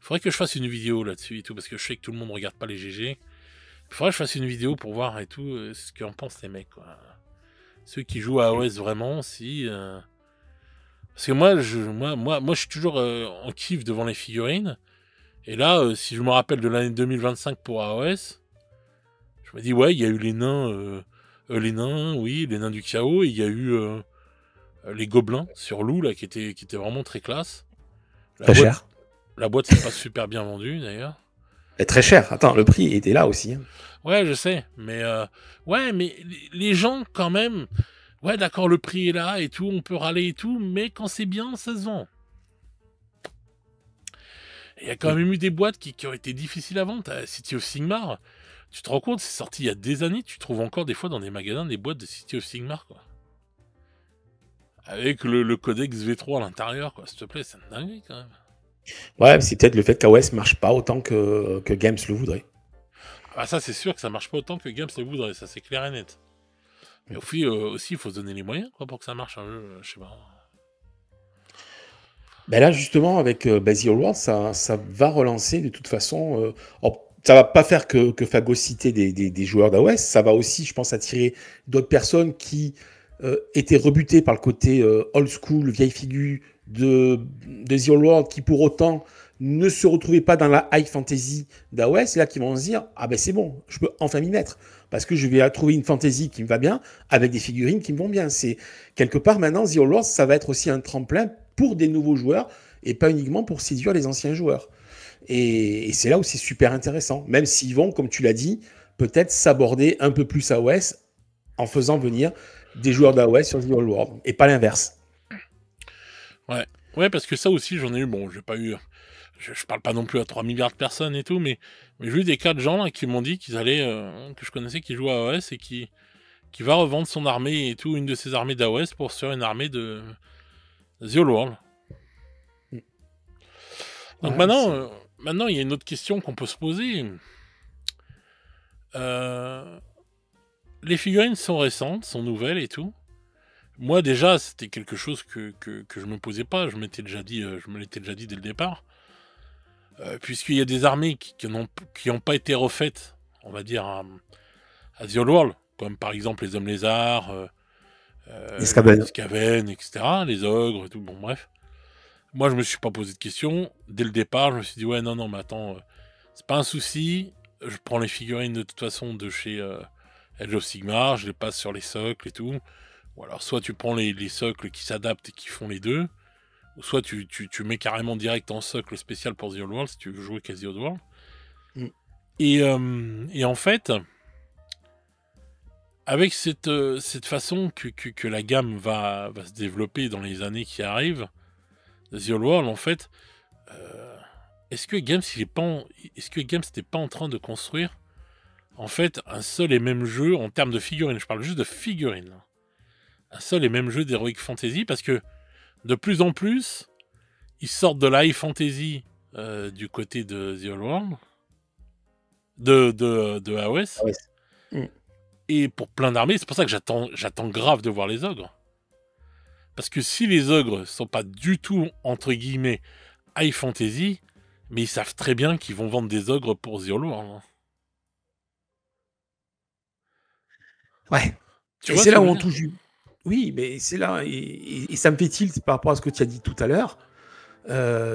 Faudrait que je fasse une vidéo là-dessus et tout, parce que je sais que tout le monde ne regarde pas les GG. Faudrait que je fasse une vidéo pour voir et tout ce qu'en pensent les mecs, quoi. Ceux qui jouent à AOS vraiment, si... Parce que moi, je suis toujours en kiff devant les figurines. Et là, si je me rappelle de l'année 2025 pour AOS, je me dis, ouais, il y a eu les nains, oui, les nains du chaos, et il y a eu les gobelins sur loup, là, qui étaient vraiment très classe. Très cher. La boîte, c'est pas super bien vendue, d'ailleurs. Et très cher. Attends, le prix était là aussi. Hein. Ouais, je sais. Mais, mais les gens, quand même... Ouais, d'accord, le prix est là et tout, on peut râler et tout, mais quand c'est bien, ça se vend. Il y a quand même eu des boîtes qui ont été difficiles à vendre. City of Sigmar, tu te rends compte, c'est sorti il y a des années, tu trouves encore des fois dans des magasins des boîtes de City of Sigmar, quoi. Avec le codex V3 à l'intérieur, quoi. S'il te plaît, c'est une dinguerie, quand même. Ouais, c'est peut-être le fait qu'AOS marche pas autant que Games le voudrait. Ah bah ça, c'est sûr que ça marche pas autant que Games le voudrait, ça c'est clair et net. Mais aussi, il faut se donner les moyens, quoi, pour que ça marche un jeu, je sais pas. Ben là, justement, avec The Old World, ça va relancer de toute façon. Ça va pas faire que phagocyter des joueurs d'AOS, ça va aussi, je pense, attirer d'autres personnes qui étaient rebutées par le côté old school, vieille figure de The Old World, qui pour autant ne se retrouvaient pas dans la high fantasy d'AOS, et là qui vont se dire, ah ben c'est bon, je peux enfin m'y mettre, parce que je vais trouver une fantasy qui me va bien, avec des figurines qui me vont bien. C'est quelque part maintenant, The Old World, ça va être aussi un tremplin pour des nouveaux joueurs, et pas uniquement pour séduire les anciens joueurs. Et c'est là où c'est super intéressant, même s'ils vont, comme tu l'as dit, peut-être s'aborder un peu plus AOS en faisant venir des joueurs d'AOS sur The Old World, et pas l'inverse. Ouais, parce que ça aussi, j'en ai eu, bon, j'ai pas eu... Je parle pas non plus à 3 milliards de personnes et tout, mais j'ai eu des cas de gens là, qui m'ont dit qu'ils allaient... que je connaissais qui jouaient à AOS et qui va revendre son armée et tout, une de ses armées d'AOS pour se faire une armée de The Old World. Donc Ouais, maintenant, il y a une autre question qu'on peut se poser. Les figurines sont récentes, sont nouvelles et tout. Moi, déjà, c'était quelque chose que je me posais pas. Je me l'étais déjà dit dès le départ. Puisqu'il y a des armées qui n'ont pas été refaites, on va dire, à The Old World, comme par exemple les hommes lézards, les Skaven, les Skaven, etc., les ogres et tout, bon bref. Moi, je me suis pas posé de questions. Dès le départ, je me suis dit, ouais, non, mais attends, c'est pas un souci. Je prends les figurines de toute façon de chez Age of Sigmar, je les passe sur les socles et tout. Ou alors, soit tu prends les socles qui s'adaptent et qui font les deux, ou soit tu mets carrément direct en socle spécial pour The Old World si tu veux jouer qu'à The Old World. Mm. Et en fait, avec cette façon que la gamme va se développer dans les années qui arrivent, The Old World, en fait, est-ce que Games n'était pas en train de construire en fait un seul et même jeu en termes de figurines? Je parle juste de figurines. Un seul et même jeu d'Heroic Fantasy, parce que de plus en plus, ils sortent de la high fantasy du côté de The Old World, de AOS. Ouais. Et pour plein d'armées, c'est pour ça que j'attends grave de voir les ogres. Parce que si les ogres sont pas du tout, entre guillemets, high fantasy, mais ils savent très bien qu'ils vont vendre des ogres pour The Old World. Ouais. Et c'est là où on touche. Oui, mais c'est là, et ça me fait tilt par rapport à ce que tu as dit tout à l'heure.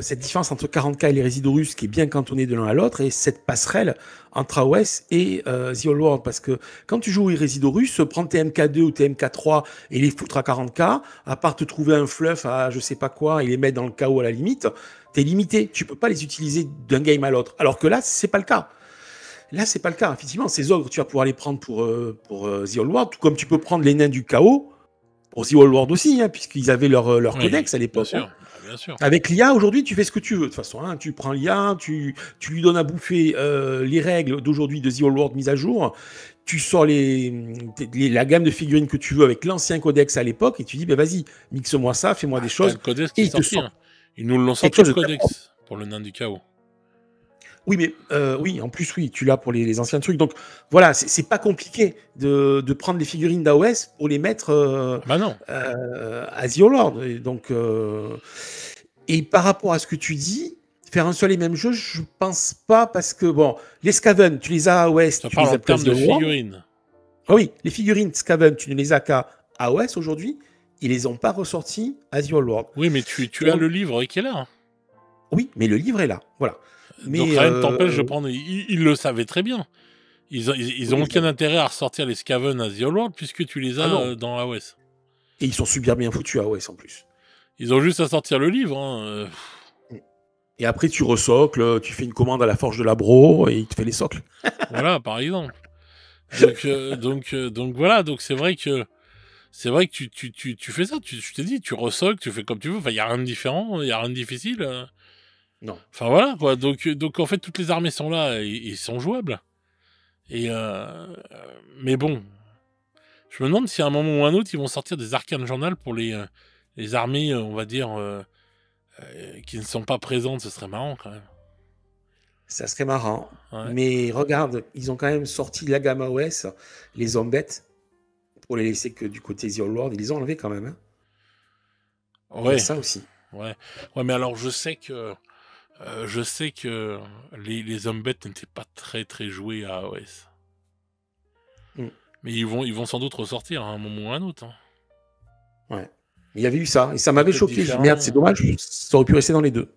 Cette différence entre 40K et les Résidorus qui est bien cantonnée de l'un à l'autre, et cette passerelle entre AOS et The Old World, parce que quand tu joues aux Résidorus, prendre tes MK2 ou tes MK3 et les foutre à 40K, à part te trouver un fluff à je sais pas quoi et les mettre dans le chaos à la limite, t'es limité, tu peux pas les utiliser d'un game à l'autre, alors que là c'est pas le cas. Là, c'est pas le cas. Effectivement, ces ogres, tu vas pouvoir les prendre pour The Old World, tout comme tu peux prendre les nains du chaos pour The Old World aussi, hein, puisqu'ils avaient leur codex à l'époque. Bien sûr. Avec l'IA, aujourd'hui, tu fais ce que tu veux. De toute façon, hein, tu prends l'IA, tu lui donnes à bouffer les règles d'aujourd'hui de The Old World mise à jour. Tu sors la gamme de figurines que tu veux avec l'ancien codex à l'époque et tu dis, ben vas-y, mixe-moi ça, fais-moi des choses. Le codex qui est sorti, hein. Ils nous l'ont sorti le codex pour le nain du chaos. Oui, mais oui, en plus, oui, tu l'as pour les anciens trucs. Donc voilà, c'est pas compliqué de prendre les figurines d'AOS pour les mettre à The Old World. Et donc, et par rapport à ce que tu dis, faire un seul et même jeu, je pense pas, parce que bon, les Skaven, tu les as à AOS, tu les as en termes de figurines. Ah oui, les figurines Skaven, tu ne les as qu'à AOS aujourd'hui. Ils les ont pas ressortis à The Old World. Oui, mais tu as le livre qui est là. Oui, mais le livre est là, voilà. Mais, donc rien ne t'empêche de prendre. Ils le savaient très bien. Ils ont aucun intérêt à ressortir les Skaven à The Old World puisque tu les as dans AOS. Et ils sont super bien foutus à AOS en plus. Ils ont juste à sortir le livre. Hein. Et après tu resocles, tu fais une commande à la Forge de la Bro et il te fait les socles. Voilà, par exemple. Donc voilà, donc c'est vrai que tu fais ça. Je te dis, tu resocles, tu fais comme tu veux. Enfin, il y a rien de différent, il y a rien de difficile. Non. Enfin voilà quoi. Donc en fait toutes les armées sont là et sont jouables. Et mais bon, je me demande si à un moment ou un autre ils vont sortir des arcanes journal pour les les armées, on va dire, qui ne sont pas présentes, ce serait marrant quand même. Ça serait marrant. Ouais. Mais regarde, ils ont quand même sorti la gamme OS, les zombettes, pour les laisser que du côté The Old World. Ils les ont enlevés quand même. Hein. Il y a Ouais, ça aussi. ouais. Ouais, mais alors je sais que les zombettes n'étaient pas très très joués à AOS. Mm. Mais ils vont sans doute ressortir à un moment ou à un autre. Hein. Ouais. Il y avait eu ça, et ça m'avait Peut-être choqué. J'ai dit, différent. merde, c'est dommage, ça aurait pu rester dans les deux.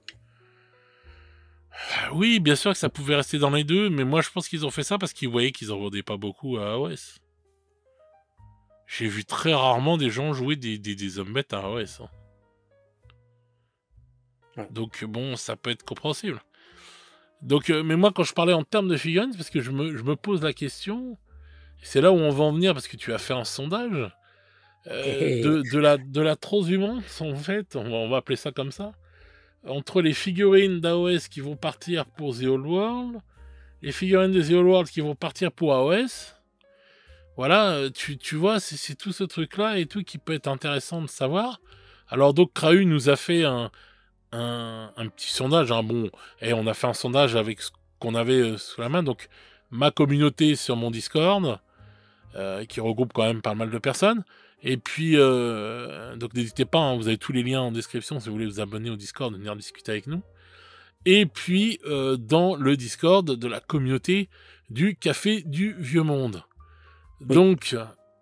Oui, bien sûr que ça pouvait rester dans les deux, mais moi je pense qu'ils ont fait ça parce qu'ils voyaient qu'ils en vendaient pas beaucoup à AOS. J'ai vu très rarement des gens jouer des zombettes à AOS. Hein. Ouais. Donc bon, ça peut être compréhensible. Donc, mais moi quand je parlais en termes de figurines, parce que je me pose la question, et c'est là où on va en venir parce que tu as fait un sondage de la transhumance en fait, on va appeler ça comme ça, entre les figurines d'AOS qui vont partir pour The Old World, les figurines de The Old World qui vont partir pour AOS. Voilà, tu vois, c'est tout ce truc-là et tout qui peut être intéressant de savoir. Alors donc Krahu nous a fait un petit sondage, hein, bon, et on a fait un sondage avec ce qu'on avait sous la main, donc ma communauté sur mon Discord, qui regroupe quand même pas mal de personnes, et puis, donc n'hésitez pas, hein, vous avez tous les liens en description si vous voulez vous abonner au Discord, venir discuter avec nous, et puis dans le Discord de la communauté du Café du Vieux Monde. Oui. Donc,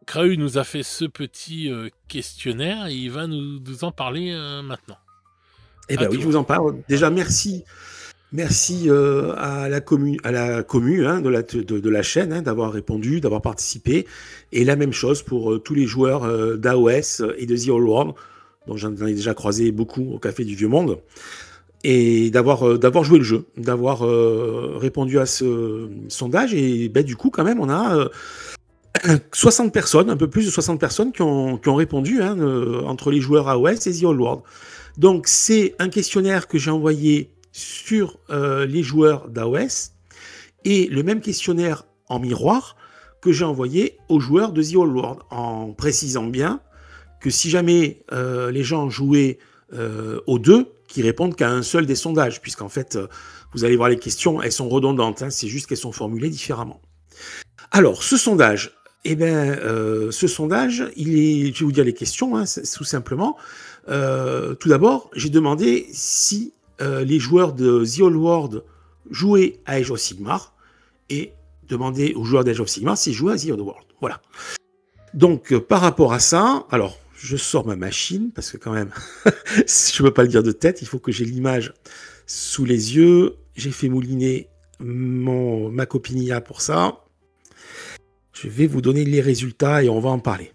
Krahu nous a fait ce petit questionnaire, et il va nous en parler maintenant. Eh bien oui, je vous en parle. Déjà, merci à la commu hein, de la chaîne hein, d'avoir répondu, d'avoir participé. Et la même chose pour tous les joueurs d'AOS et de The Old World, dont j'en ai déjà croisé beaucoup au Café du Vieux Monde, et d'avoir joué le jeu, d'avoir répondu à ce sondage. Et ben, du coup, quand même, on a 60 personnes, un peu plus de 60 personnes qui ont répondu hein, entre les joueurs AOS et The Old World. Donc, c'est un questionnaire que j'ai envoyé sur les joueurs d'AOS et le même questionnaire en miroir que j'ai envoyé aux joueurs de The Old World, en précisant bien que si jamais les gens jouaient aux deux, qu'ils répondent qu'à un seul des sondages, puisqu'en fait, vous allez voir les questions, elles sont redondantes, hein, c'est juste qu'elles sont formulées différemment. Alors, ce sondage, eh ben, ce sondage, je vais vous dire les questions, hein, tout simplement. Tout d'abord, j'ai demandé si les joueurs de The Old World jouaient à Age of Sigmar et demandé aux joueurs d'Age of Sigmar s'ils jouaient à The Old World. Voilà. Donc, par rapport à ça, alors, je sors ma machine parce que quand même, je ne peux pas le dire de tête, il faut que j'ai l'image sous les yeux. J'ai fait mouliner ma copine IA pour ça. Je vais vous donner les résultats et on va en parler.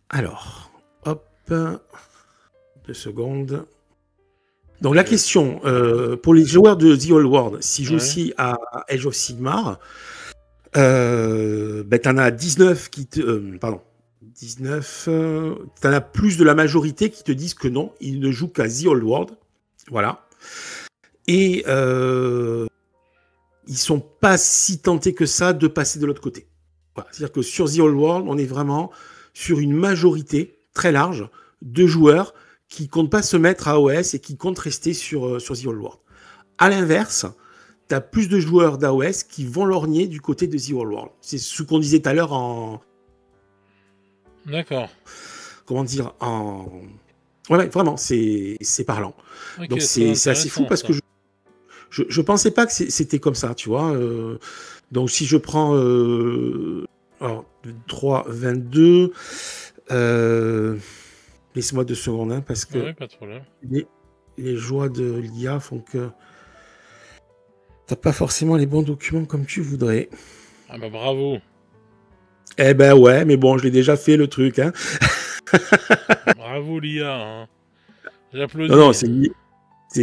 Alors, hop, 2 secondes. Donc la question, pour les joueurs de The Old World, s'ils jouent aussi à Age of Sigmar, ben t'en as 19 qui te... pardon, 19... t'en as plus de la majorité qui te disent que non, ils ne jouent qu'à The Old World. Voilà. Et ils sont pas si tentés que ça de passer de l'autre côté. Voilà. C'est-à-dire que sur The Old World, on est vraiment sur une majorité très large de joueurs qui comptent pas se mettre à AOS et qui comptent rester sur The Old World. À l'inverse, tu as plus de joueurs d'AOS qui vont lorgner du côté de The Old World. C'est ce qu'on disait tout à l'heure en... D'accord. Comment dire en... Ouais, vraiment, c'est parlant. Okay, donc c'est assez fou parce que je pensais pas que c'était comme ça, tu vois. Donc si je prends alors, 3, 22... laisse-moi 2 secondes, hein, parce que pas de problème. Les joies de l'IA font que t'as pas forcément les bons documents comme tu voudrais. Ah bah bravo. Eh ben ouais, mais bon, je l'ai déjà fait le truc, hein. Bravo l'IA, hein. J'applaudis. Non, c'est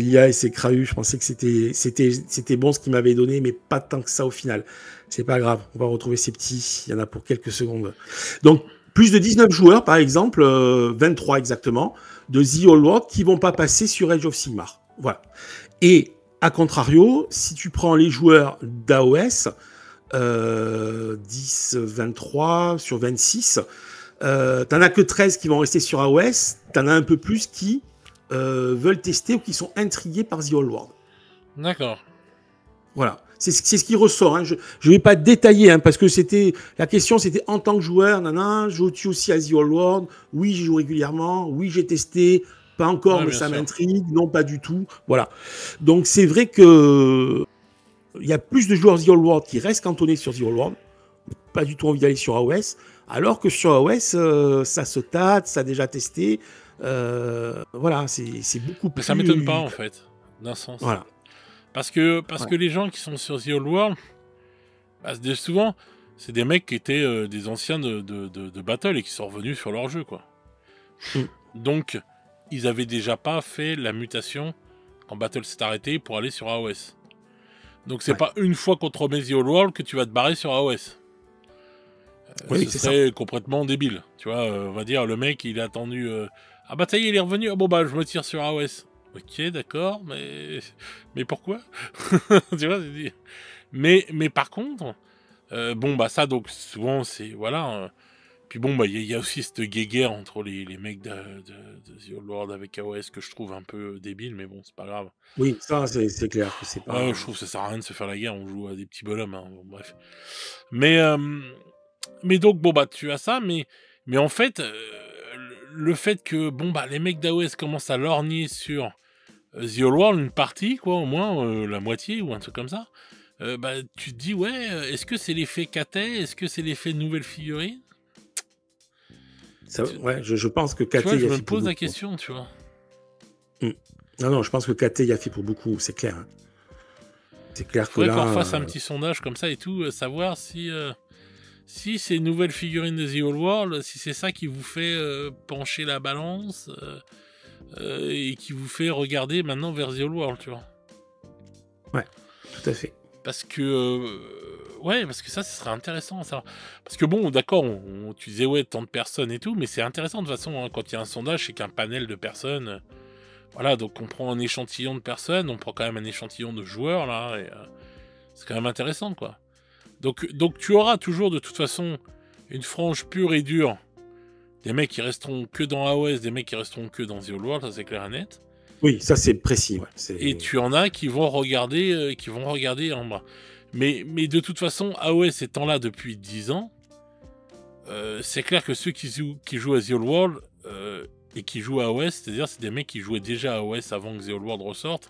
l'IA et c'est Krahu. Je pensais que c'était bon ce qu'il m'avait donné, mais pas tant que ça au final. C'est pas grave, on va retrouver ces petits. Il y en a pour quelques secondes. Donc, plus de 19 joueurs, par exemple, 23 exactement, de The Old World qui vont pas passer sur Age of Sigmar. Voilà. Et, à contrario, si tu prends les joueurs d'AOS, 10, 23 sur 26, T'en as que 13 qui vont rester sur AOS, t'en as un peu plus qui veulent tester ou qui sont intrigués par The Old World. D'accord. Voilà, c'est ce qui ressort. Hein. Je ne vais pas détailler, hein, parce que la question c'était en tant que joueur, joues-tu aussi à The Old World? Oui, j'y joue régulièrement, oui, j'ai testé, pas encore, mais ça m'intrigue, non, pas du tout. Voilà. Donc c'est vrai que il y a plus de joueurs The Old World qui restent cantonnés sur The Old World, pas du tout envie d'aller sur AOS, alors que sur AOS, ça se tâte, ça a déjà testé. Voilà, c'est beaucoup plus... Ça m'étonne pas, en fait, d'un sens. Voilà. Parce que les gens qui sont sur The Old World, souvent, c'est des mecs qui étaient des anciens de Battle et qui sont revenus sur leur jeu, quoi. Donc, ils avaient déjà pas fait la mutation quand Battle s'est arrêté pour aller sur AOS. Donc, c'est pas une fois qu'on te remet The Old World que tu vas te barrer sur AOS. Oui, ce serait complètement débile. Tu vois, on va dire, le mec, il a attendu... Ah bah ça y est, il est revenu. Ah bon bah, je me tire sur AOS. Ok, d'accord, mais pourquoi? Tu vois, mais par contre, bon bah ça, donc souvent c'est... Voilà. Puis bon, bah il y a aussi cette guéguerre entre les mecs de The Old World avec AOS que je trouve un peu débile, mais bon, c'est pas grave. Oui, ça c'est clair que c'est pas... je trouve que ça sert à rien de se faire la guerre, on joue à des petits bonhommes, hein, bon, bref. Mais donc, bon bah tu as ça, mais en fait, le fait que, bon bah les mecs d'AOS commencent à lorgner sur The Old World, une partie, quoi, au moins, la moitié, ou un truc comme ça, bah tu te dis, ouais, est-ce que c'est l'effet KT? Est-ce que c'est l'effet nouvelle figurine? Ouais, je pense que KT... Tu vois, je me pose la question, tu vois. Non, je pense que KT y a fait pour beaucoup, c'est clair. Hein. C'est clair que là... Faudrait qu'on refasse un petit sondage comme ça et tout, savoir si ces nouvelles figurines de The Old World, si c'est ça qui vous fait pencher la balance et qui vous fait regarder maintenant vers The Old World, tu vois. Ouais, tout à fait. Parce que ça, ce serait intéressant à savoir. Parce que bon, d'accord, tu disais ouais, tant de personnes et tout, mais c'est intéressant de toute façon, hein, quand il y a un sondage, c'est qu'un panel de personnes. Voilà, donc on prend un échantillon de personnes, on prend quand même un échantillon de joueurs, là, et c'est quand même intéressant, quoi. Donc tu auras toujours de toute façon une frange pure et dure, des mecs qui resteront que dans AOS, des mecs qui resteront que dans The Old World, ça c'est clair et net. Oui, ça c'est précis. Ouais. Et tu en as qui vont regarder, en bas. Mais de toute façon, AOS étant là depuis 10 ans, c'est clair que ceux qui jouent à The Old World et qui jouent à AOS, c'est-à-dire c'est des mecs qui jouaient déjà à AOS avant que The Old World ressorte,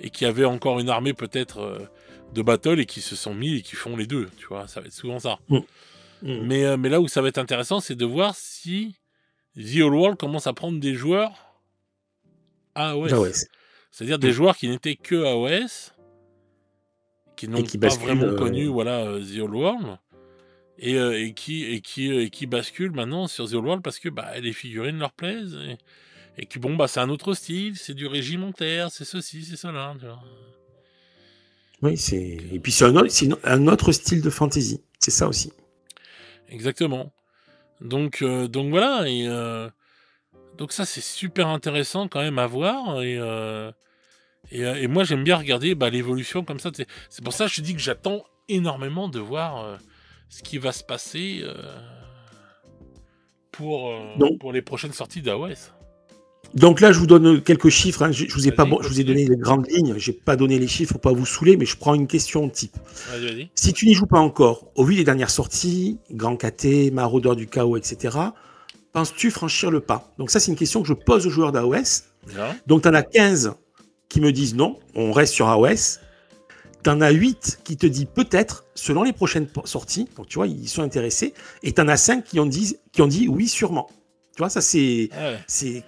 et qui avaient encore une armée peut-être de battle et qui se sont mis et qui font les deux, tu vois, ça va être souvent ça. Mais là où ça va être intéressant, c'est de voir si The Old World commence à prendre des joueurs à AOS. C'est-à-dire des joueurs qui n'étaient que AOS, qui n'ont pas vraiment connu The Old World, et qui basculent maintenant sur The Old World parce que les figurines leur plaisent, et que bon, c'est un autre style, c'est du régimentaire, c'est ceci, c'est cela, tu vois. Oui, et puis c'est un autre style de fantasy, c'est ça aussi. Exactement. Donc voilà, et donc ça c'est super intéressant quand même à voir, et moi j'aime bien regarder l'évolution comme ça. C'est pour ça que je dis que j'attends énormément de voir ce qui va se passer pour les prochaines sorties d'AOS. Donc là, je vous donne quelques chiffres. Hein. Je vous ai donné les grandes lignes. J'ai pas donné les chiffres pour pas vous saouler, mais je prends une question type. Vas-y. Si tu n'y joues pas encore, au vu des dernières sorties, Grand KT, Maraudeur du Chaos, etc., penses-tu franchir le pas? Donc ça, c'est une question que je pose aux joueurs d'AOS. Donc t'en as 15 qui me disent non, on reste sur AOS. T'en as 8 qui te disent peut-être, selon les prochaines sorties. Donc tu vois, ils sont intéressés. Et t'en as 5 qui ont dit oui, sûrement. Tu vois, ça c'est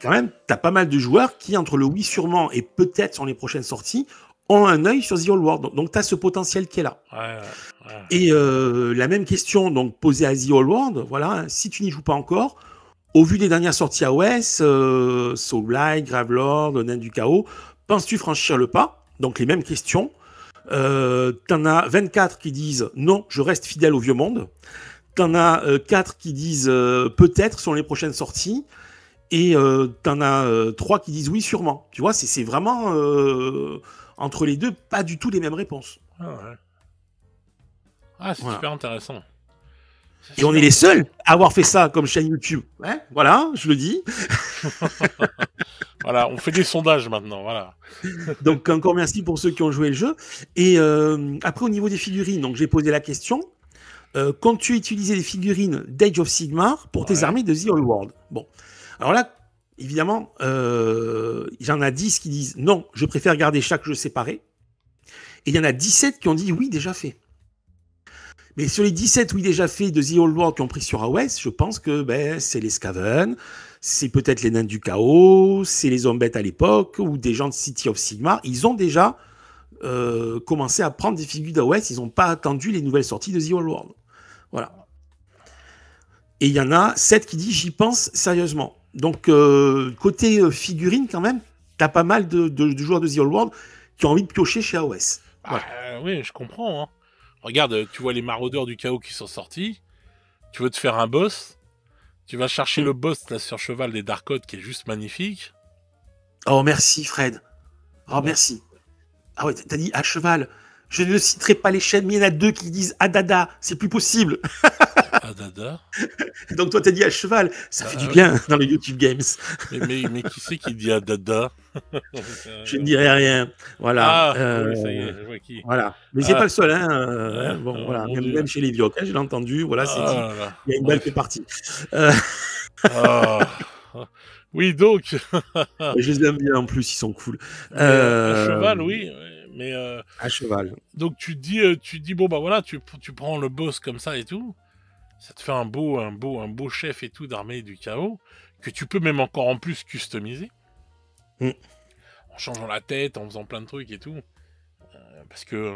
quand même, t'as pas mal de joueurs qui, entre le oui sûrement et peut-être sur les prochaines sorties, ont un œil sur The Old World. Donc t'as ce potentiel qui est là. Et la même question donc posée à The Old World, voilà, si tu n'y joues pas encore, au vu des dernières sorties AOS, Soulblight, Gravelord, Nain du Chaos, penses-tu franchir le pas? Donc les mêmes questions. T'en as 24 qui disent non, je reste fidèle au vieux monde. T'en as 4 qui disent peut-être sur les prochaines sorties. Et t'en as 3 qui disent oui, sûrement. Tu vois, c'est vraiment entre les deux, pas du tout les mêmes réponses. C'est super intéressant. Et on est les seuls à avoir fait ça comme chaîne YouTube. Ouais, voilà, je le dis. Voilà, on fait des sondages maintenant, voilà. Donc encore merci pour ceux qui ont joué le jeu. Et après au niveau des figurines, donc j'ai posé la question. Comptes-tu utiliser des figurines d'Age of Sigmar pour tes armées de The Old World? Bon, alors là, évidemment, il y en a 10 qui disent non, je préfère garder chaque jeu séparé. Et il y en a 17 qui ont dit oui, déjà fait. Mais sur les 17 oui, déjà fait de The Old World qui ont pris sur AOS, je pense que c'est les Skaven, c'est peut-être les Nains du Chaos, c'est les Zombettes à l'époque, ou des gens de City of Sigmar. Ils ont déjà commencé à prendre des figures d'AOS, ils n'ont pas attendu les nouvelles sorties de The Old World. Voilà. Et il y en a 7 qui disent j'y pense sérieusement. Donc, côté figurine, quand même, t'as pas mal de joueurs de The Old World qui ont envie de piocher chez AOS. Voilà. Oui, je comprends. Hein. Regarde, tu vois les maraudeurs du chaos qui sont sortis. Tu veux te faire un boss. Tu vas chercher le boss là, sur cheval des Dark Odes qui est juste magnifique. Oh, merci, Fred. Oh, merci. Ah ouais, t'as dit à cheval. Je ne citerai pas les chaînes, mais il y en a 2 qui disent Adada. C'est plus possible. Adada. Donc toi, t'as dit à cheval. Ça fait du bien dans les YouTube Games. Mais qui c'est qui dit Adada? Je ne dirai rien. Voilà. Oui, ça y est, je vois qui. Voilà. Mais c'est pas le seul. Bon, voilà. Même chez les Vioc, je l'ai entendu. Voilà, c'est dit. Il y a une belle partie. Oui, donc. Je les aime bien en plus, ils sont cool. À cheval, oui. Mais à cheval. Donc tu dis bon bah voilà, tu prends le boss comme ça et tout. Ça te fait un beau chef et tout d'armée du chaos que tu peux même encore en plus customiser. En changeant la tête, en faisant plein de trucs et tout. Parce que...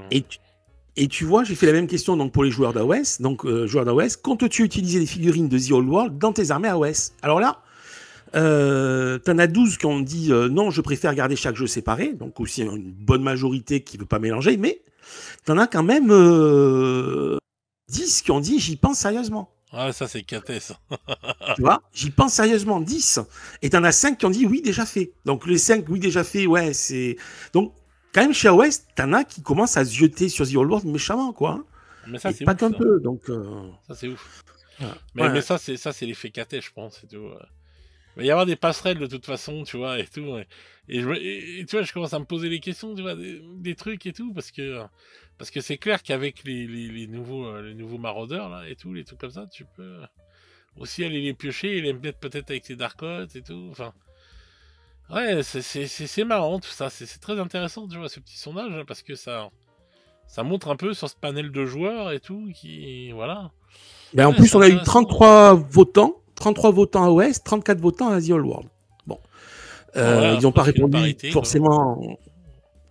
Et tu vois, j'ai fait la même question donc, pour les joueurs d'AOS. Donc, joueurs d'AOS, comptes-tu utiliser des figurines de The Old World dans tes armées AOS? Alors là, t'en as 12 qui ont dit non, je préfère garder chaque jeu séparé. Donc aussi une bonne majorité qui ne veut pas mélanger. Mais t'en as quand même 10 qui ont dit j'y pense sérieusement. Ah, ça c'est caté ça. Tu vois, j'y pense sérieusement, 10. Et t'en as 5 qui ont dit oui, déjà fait. Donc les 5, oui, déjà fait, ouais, c'est... Donc, quand même, chez AOS, t'en as qui commencent à se jeter sur The Old World méchamment, quoi. Mais ça, c'est pas ouf, qu'un ça. peu, donc... Ça, c'est ouf. Voilà. Mais ça, c'est l'effet caté, je pense, et tout. Il va y avoir des passerelles, de toute façon, tu vois, et tout. Et tu vois, je commence à me poser les questions, tu vois, des trucs et tout, parce que c'est clair qu'avec les nouveaux maraudeurs, là, et tout, les trucs comme ça, tu peux aussi aller les piocher et les mettre peut-être avec tes Dark Odes et tout, enfin... Ouais, c'est marrant tout ça, c'est très intéressant, tu vois, ce petit sondage, hein, parce que ça montre un peu sur ce panel de joueurs et tout, qui... Voilà. Ben, en plus, on a eu 33 votants AOS, 34 votants à The Old World. Bon. Ils n'ont pas répondu forcément... Quoi.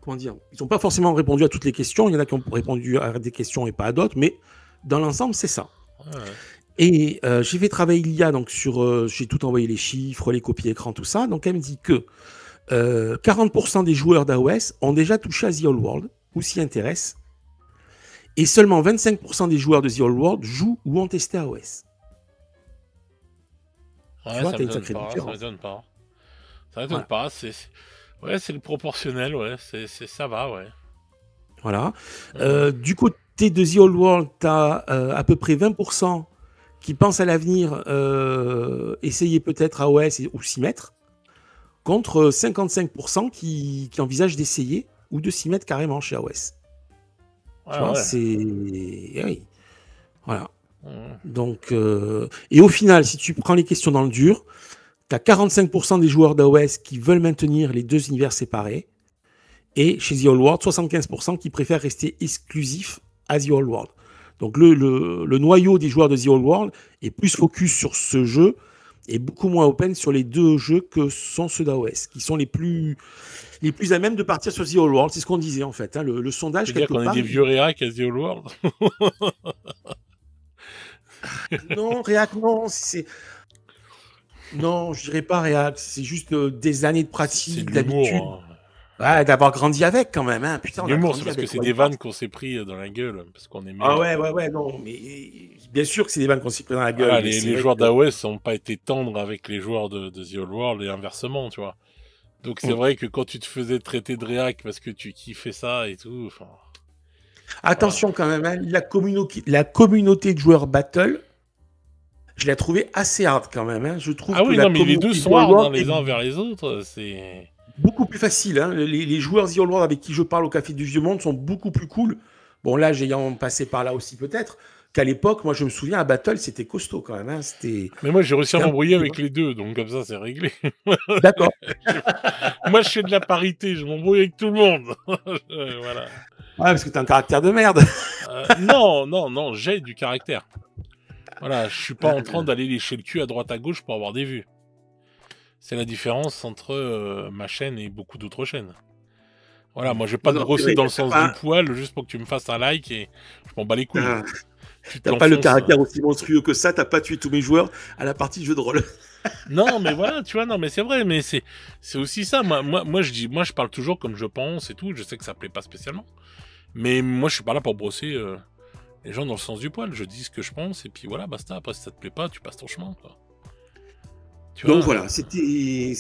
Comment dire? Ils n'ont pas forcément répondu à toutes les questions, il y en a qui ont répondu à des questions et pas à d'autres, mais dans l'ensemble, c'est ça. Ouais. Et j'ai fait travailler l'IA, donc j'ai tout envoyé les chiffres, les copies écran, tout ça. Donc elle me dit que 40% des joueurs d'AOS ont déjà touché à The Old World ou s'y intéressent. Et seulement 25% des joueurs de The Old World jouent ou ont testé AOS. Ouais, tu vois, ça m'étonne pas. Ça m'étonne pas. C'est le proportionnel, ouais. Ça va, ouais. Voilà. Du côté de The Old World, tu as à peu près 20% qui pensent à l'avenir essayer peut-être AOS ou s'y mettre, contre 55% qui envisagent d'essayer ou de s'y mettre carrément chez AOS. Tu vois, c'est... Oui. Voilà. Donc, et au final, si tu prends les questions dans le dur, tu as 45% des joueurs d'AOS qui veulent maintenir les deux univers séparés, et chez The Old World, 75% qui préfèrent rester exclusifs à The Old World. Donc le noyau des joueurs de The Old World est plus focus sur ce jeu et beaucoup moins open sur les deux jeux que sont ceux d'AOS, qui sont les plus à même de partir sur The Old World. C'est ce qu'on disait en fait. Hein, le sondage quelque part. C'est-à-dire qu'on est des vieux réacs à The Old World. Non, réac, non. Non, je dirais pas réac. C'est juste des années de pratique, d'habitude. Ouais, d'avoir grandi avec quand même, hein. Putain, l'humour, c'est parce que c'est des vannes qu'on s'est pris dans la gueule, parce qu'on est Ah ouais, non, mais bien sûr que c'est des vannes qu'on s'est pris dans la gueule. Ah, les joueurs d'AOS n'ont pas été tendres avec les joueurs de The Old World et inversement, tu vois. Donc c'est vrai que quand tu te faisais traiter de réac parce que tu kiffais ça et tout, enfin... Attention quand même, hein, la communauté de joueurs battle je l'ai trouvé assez hard quand même. Hein. Je trouve Ah que oui, la non, mais les deux communauté sont The Old hard, hein, World les est uns vers les autres, c'est... beaucoup plus facile. Hein. Les joueurs The Old World avec qui je parle au Café du Vieux Monde sont beaucoup plus cool. Bon, là, ayant passé par là aussi peut-être, qu'à l'époque, moi je me souviens, à Battle, c'était costaud quand même. Hein. Mais moi, j'ai réussi à C'était un peu m'embrouiller dur. avec les deux, donc comme ça, c'est réglé. D'accord. Moi, je fais de la parité, je m'embrouille avec tout le monde. Voilà. Ouais, parce que t'as un caractère de merde. Non, j'ai du caractère. Voilà, je suis pas en train d'aller lécher le cul à droite à gauche pour avoir des vues. C'est la différence entre ma chaîne et beaucoup d'autres chaînes. Voilà, moi je vais pas te brosser dans le sens du poil juste pour que tu me fasses un like et je m'en bats les couilles. T'as pas le caractère aussi monstrueux que ça, t'as pas tué tous mes joueurs à la partie de jeu de rôle. Non, mais voilà, tu vois, non, mais c'est vrai, mais c'est aussi ça. Moi, je parle toujours comme je pense et tout. Je sais que ça plaît pas spécialement, mais moi, je suis pas là pour brosser les gens dans le sens du poil. Je dis ce que je pense et puis voilà, basta. Après, si ça te plaît pas, tu passes ton chemin, quoi. Donc voilà, c'était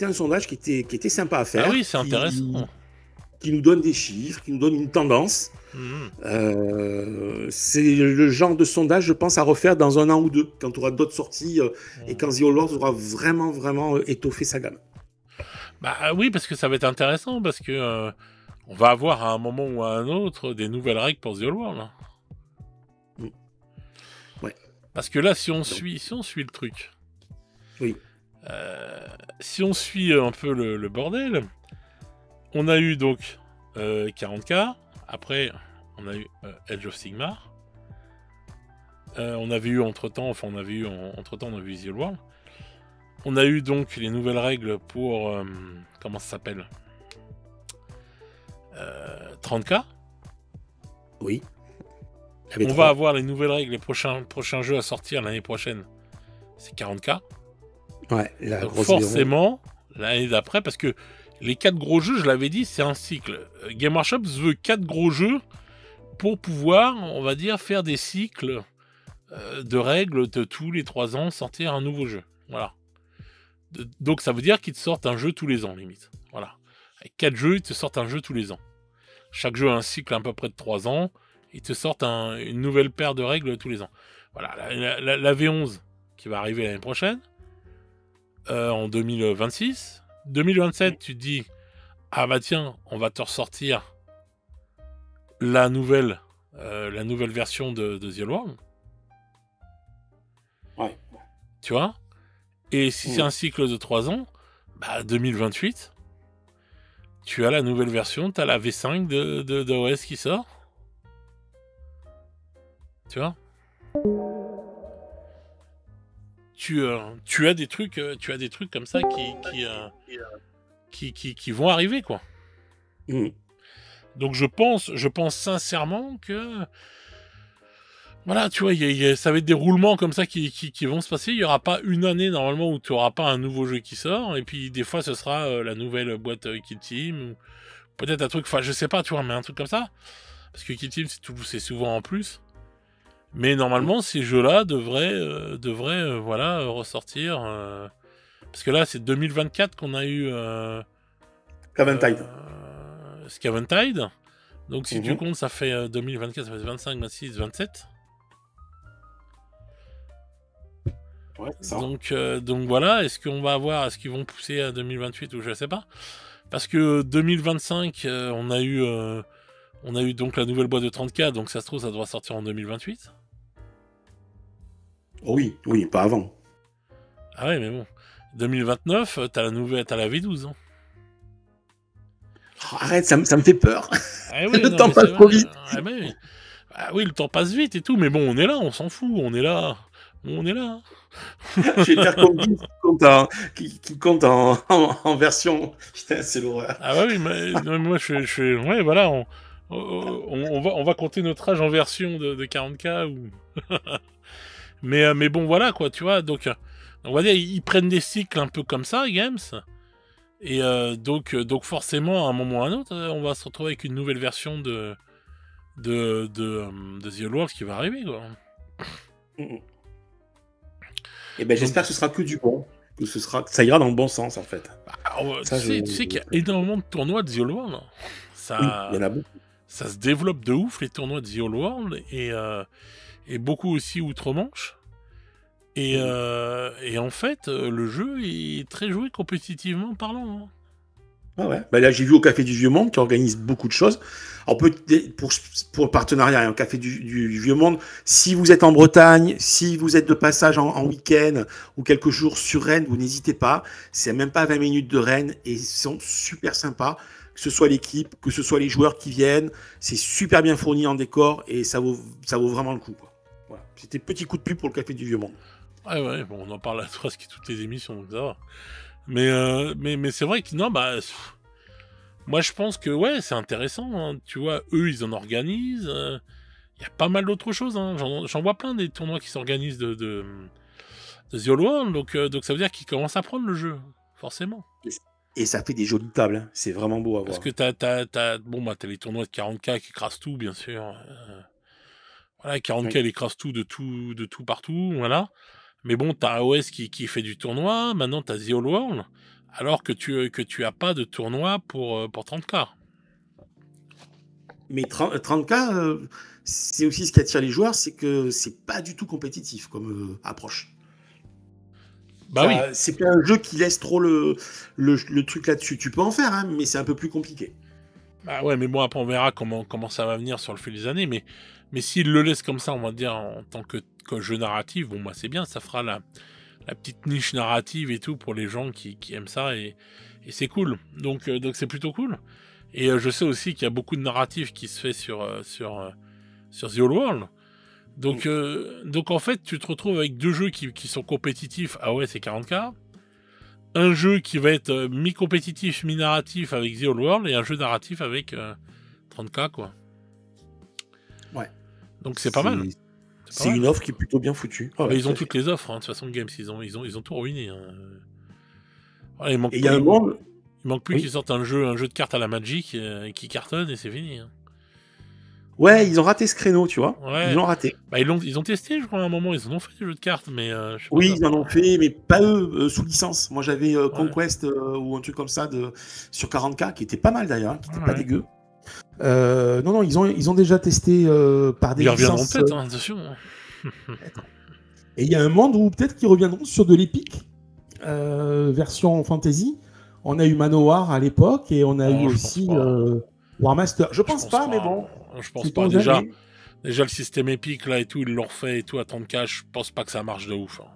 un sondage qui était sympa à faire. Ah oui, c'est intéressant. Qui nous donne des chiffres, qui nous donne une tendance. C'est le genre de sondage, je pense, à refaire dans 1 an ou 2, quand tu auras d'autres sorties et quand The Old World aura vraiment étoffé sa gamme. Bah oui, parce que ça va être intéressant, parce que on va avoir à un moment ou à un autre des nouvelles règles pour The Old World. Ouais. Parce que là, si on suit le truc, oui. Si on suit un peu le bordel, on a eu donc 40K, après on a eu Age of Sigmar, on avait eu entre-temps, on a vu The Old World, on a eu donc les nouvelles règles pour, comment ça s'appelle, 30K. Oui. On va avoir les nouvelles règles, les prochains jeux à sortir l'année prochaine, c'est 40K. Ouais, donc forcément, l'année d'après, parce que les 4 gros jeux, je l'avais dit, c'est un cycle. Game Workshop veut 4 gros jeux pour pouvoir, on va dire, faire des cycles de règles de tous les 3 ans, sortir un nouveau jeu. Voilà. Donc ça veut dire qu'ils te sortent un jeu tous les ans, limite. Voilà. Avec 4 jeux, ils te sortent un jeu tous les ans. Chaque jeu a un cycle à peu près de 3 ans, ils te sortent une nouvelle paire de règles tous les ans. Voilà, la V11 qui va arriver l'année prochaine. En 2026. 2027, tu te dis, ah bah tiens, on va te ressortir la nouvelle version de The Old World. Ouais. Tu vois? Et si c'est un cycle de 3 ans, bah 2028, tu as la nouvelle version, tu as la V5 de OS qui sort. Tu vois? Tu as des trucs comme ça qui vont arriver, quoi. Donc je pense sincèrement que voilà, tu vois, ça va être des roulements comme ça qui vont se passer. Il y aura pas une année normalement où tu auras pas un nouveau jeu qui sort, et puis des fois ce sera la nouvelle boîte Kill Team, ou peut-être un truc, enfin je sais pas, tu vois, mais un truc comme ça, parce que Kill Team c'est souvent en plus. Mais normalement, ces jeux-là devraient voilà, ressortir. Parce que là, c'est 2024 qu'on a eu Scaventide. Scaventide. Donc, si tu comptes, ça fait 2024, ça fait 25, 26, 27. Ouais, ça. Donc voilà, est-ce qu'ils vont pousser à 2028 ou je sais pas. Parce que 2025, on a eu donc la nouvelle boîte de 30K, donc ça se trouve, ça doit sortir en 2028. Oui, pas avant. Ah ouais, mais bon. 2029, t'as la V12. Hein. Oh, arrête, ça me fait peur. Ah oui, le temps passe trop vite. Oui, le temps passe vite et tout, mais bon, on est là, on s'en fout, on est là. Je vais faire comme qui compte en version. Putain, c'est l'horreur. Ah bah oui, mais moi ouais, voilà, on va compter notre âge en version de 40K ou. mais bon, voilà quoi, tu vois, donc on va dire ils prennent des cycles un peu comme ça, Games, et donc forcément à un moment ou à un autre, on va se retrouver avec une nouvelle version de The Old World qui va arriver, quoi. Et ben j'espère que ce sera que du bon, que ça ira dans le bon sens en fait. Tu sais qu'il y a énormément de tournois de The Old World. Ça, il y en a beaucoup. Ça se développe de ouf les tournois de The Old World, et beaucoup aussi outre-Manche. Et en fait, le jeu est très joué compétitivement parlant. Hein. Ah ouais. Bah là, j'ai vu au Café du Vieux-Monde qui organise beaucoup de choses. Alors, pour le partenariat, au Café du Vieux-Monde, si vous êtes en Bretagne, si vous êtes de passage en week-end ou quelques jours sur Rennes, vous n'hésitez pas. C'est même pas 20 minutes de Rennes et ils sont super sympas. Que ce soit l'équipe, que ce soit les joueurs qui viennent, c'est super bien fourni en décor et ça vaut vraiment le coup, quoi. Voilà. C'était petit coup de pub pour le Café du Vieux-Monde. Ouais, bon, on en parle à presque toutes les émissions, donc ça va. Mais c'est vrai que non, bah. Moi, je pense que ouais, c'est intéressant. Hein. Tu vois, eux, ils en organisent. Il y a pas mal d'autres choses. Hein. J'en vois plein des tournois qui s'organisent de The Old World. Donc ça veut dire qu'ils commencent à prendre le jeu, forcément. Et ça fait des jolies tables. Hein. C'est vraiment beau à voir. Parce que t'as les tournois de 40K qui écrasent tout, bien sûr. Voilà, 40K, il écrase tout de tout partout, voilà. Mais bon, t'as AOS qui fait du tournoi. Maintenant, t'as The Old World. Alors que tu as pas de tournoi pour 30K. Mais 30K, c'est aussi ce qui attire les joueurs, c'est que c'est pas du tout compétitif comme approche. Bah oui. C'est pas un jeu qui laisse trop le truc là-dessus. Tu peux en faire, hein, mais c'est un peu plus compliqué. Bah ouais, mais bon, après on verra comment ça va venir sur le fil des années. Mais s'il le laisse comme ça, on va dire, en tant que jeu narratif, bon, bah c'est bien, ça fera la petite niche narrative et tout pour les gens qui aiment ça et c'est cool. Donc c'est plutôt cool. Et je sais aussi qu'il y a beaucoup de narratifs qui se fait sur The Old World. Donc en fait, tu te retrouves avec deux jeux qui sont compétitifs. Ah ouais, c'est 40K. Un jeu qui va être mi-compétitif, mi-narratif avec The Old World et un jeu narratif avec 30K, quoi. Ouais. Donc c'est pas mal. C'est une offre qui est plutôt bien foutue. Ah ouais, ils ont toutes les offres, hein. De toute façon, Games, ils ont tout ruiné. Hein. Voilà, il manque plus qu'ils sortent un jeu de cartes à la Magic qui cartonne et c'est fini. Hein. Ouais, ils ont raté ce créneau, tu vois. Ouais. Ils l'ont raté. Bah, ils ont testé, je crois, à un moment. Ils en ont fait des jeux de cartes, mais je sais pas. Oui, ils en ont fait, mais pas eux, sous licence. Moi, j'avais Conquest ou un truc comme ça sur 40K, qui était pas mal d'ailleurs, qui était pas dégueu. Non, ils ont déjà testé par des licences. Ils reviendront peut-être, hein, attention. Et il y a un monde où peut-être qu'ils reviendront sur de l'épique, version fantasy. On a eu Manowar à l'époque et on a eu aussi War Master. Je pense pas, mais bon. Je pense pas. Déjà, le système épique là et tout, ils l'ont refait et tout à 30K. Je pense pas que ça marche de ouf. Hein.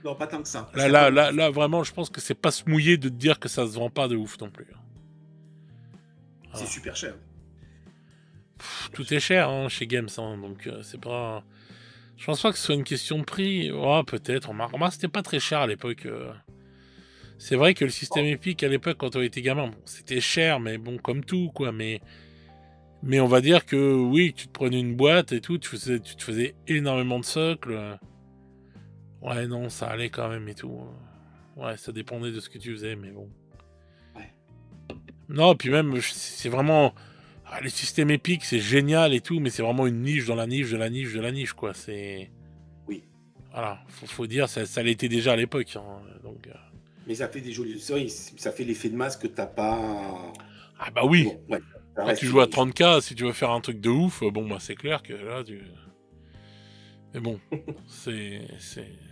Non, pas tant que ça. Là, vraiment, je pense que c'est pas se mouiller de te dire que ça se vend pas de ouf non plus. C'est super cher. Tout est cher hein, chez Games, hein, donc c'est pas. Je pense pas que ce soit une question de prix. Oh, peut-être. Remarque, c'était pas très cher à l'époque. C'est vrai que le système épique à l'époque, quand on était gamin, bon, c'était cher, mais bon, comme tout, quoi. Mais on va dire que oui, tu te prenais une boîte et tout, tu te faisais énormément de socles. Ouais, non, ça allait quand même et tout. Ouais, ça dépendait de ce que tu faisais, mais bon. Ouais. Non, puis même, c'est vraiment. Les systèmes épiques, c'est génial et tout, mais c'est vraiment une niche dans la niche de la niche de la niche, quoi. C'est. Oui. Voilà, faut dire, ça l'était déjà à l'époque. Hein, donc. Mais ça fait des jolies. Ça fait l'effet de masse que t'as pas. Ah bah oui. Bon, ouais, quand tu joues à 30K, si tu veux faire un truc de ouf, bon bah c'est clair que là tu. Mais bon, c'est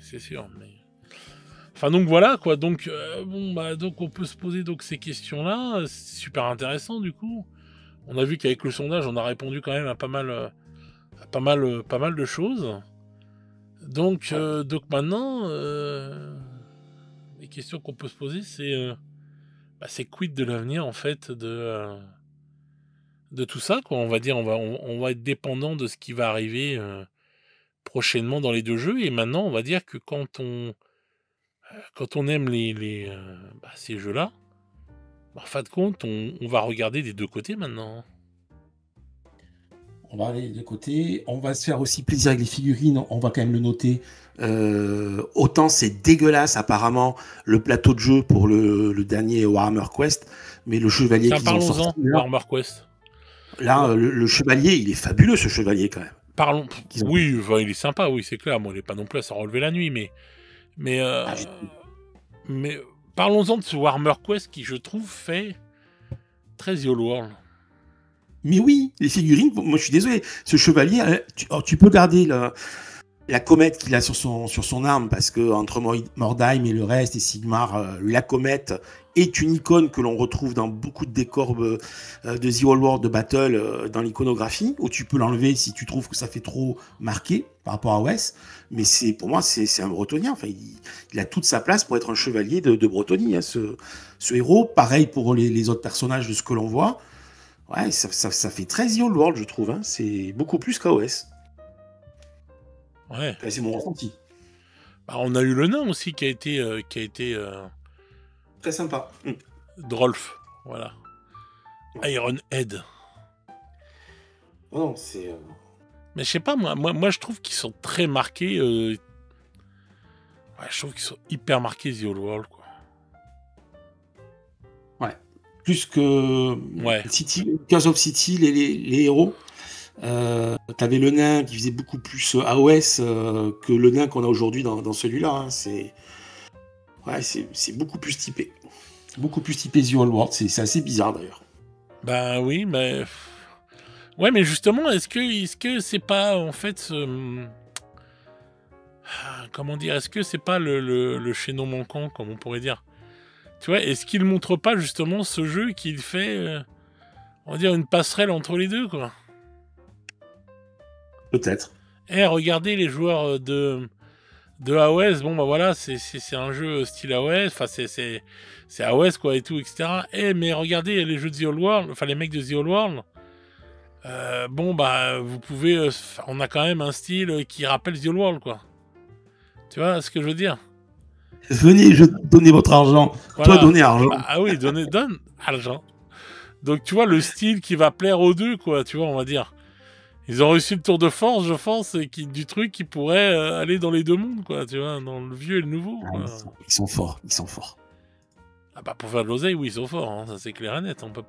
sûr. Mais. Enfin donc voilà quoi. Donc donc on peut se poser donc ces questions-là. C'est super intéressant du coup. On a vu qu'avec le sondage, on a répondu quand même à pas mal de choses. Donc maintenant, les questions qu'on peut se poser, c'est quid de l'avenir en fait de tout ça quoi. On va dire, on va être dépendant de ce qui va arriver prochainement dans les deux jeux. Et maintenant, on va dire que quand on aime ces jeux-là, en fin de compte, on va regarder des deux côtés maintenant. On va aller des deux côtés. On va se faire aussi plaisir avec les figurines. On va quand même le noter. Autant c'est dégueulasse apparemment le plateau de jeu pour le dernier Warhammer Quest, mais le chevalier qu'ils ont sorti là, Warhammer Quest. Là, le chevalier, il est fabuleux ce chevalier quand même. Oui, il est sympa, oui, c'est clair. Moi, il n'est pas non plus à s'en relever la nuit, mais parlons-en de ce Warhammer Quest qui, je trouve, fait très The Old World. Mais oui, les figurines, moi je suis désolé, ce chevalier, tu peux garder la comète qu'il a sur son arme, parce que entre Mordheim et le reste, et Sigmar, la comète est une icône que l'on retrouve dans beaucoup de décors de The Old World de Battle, dans l'iconographie, où tu peux l'enlever si tu trouves que ça fait trop marqué par rapport à OS. Mais pour moi, c'est un bretonien. Enfin, il a toute sa place pour être un chevalier de Bretonnie, hein, ce héros. Pareil pour les autres personnages de ce que l'on voit. Ouais, ça fait très The Old World, je trouve. Hein. C'est beaucoup plus qu'AOS. Ouais. C'est mon ressenti. Bah, on a eu le nain aussi qui a été très sympa. Drolf, voilà. Ironhead. Oh non, c'est. Mais je sais pas, moi je trouve qu'ils sont très marqués. Ouais, je trouve qu'ils sont hyper marqués The Old World, quoi. Ouais. Plus que City, Curse of City, les héros. T'avais le nain qui faisait beaucoup plus AOS que le nain qu'on a aujourd'hui dans celui-là. Hein. C'est beaucoup plus typé. Beaucoup plus typé The Old World. C'est assez bizarre d'ailleurs. Ben oui, mais. Ouais, mais justement, est-ce que c'est pas en fait. Comment dire? Est-ce que c'est pas le chaînon manquant, comme on pourrait dire? Tu vois, est-ce qu'il montre pas justement ce jeu qu'il fait, on va dire, une passerelle entre les deux, quoi? Peut-être. Regardez les joueurs de AOS, bon bah voilà, c'est un jeu style AOS, enfin c'est AOS quoi et tout, etc. Mais regardez les jeux de The Old World, enfin les mecs de The Old World, bon bah vous pouvez, on a quand même un style qui rappelle The Old World, quoi. Tu vois ce que je veux dire? Venez, je donnez votre argent. Voilà. Toi, donnez argent. Ah oui, donne argent. Donc tu vois le style qui va plaire aux deux, quoi, tu vois, on va dire. Ils ont réussi le tour de force, je pense, du truc qui pourrait aller dans les deux mondes, quoi, tu vois, dans le vieux et le nouveau. Quoi. Ils sont forts. Ah bah pour faire de l'oseille, oui, ils sont forts, hein, ça c'est clair et net, on peut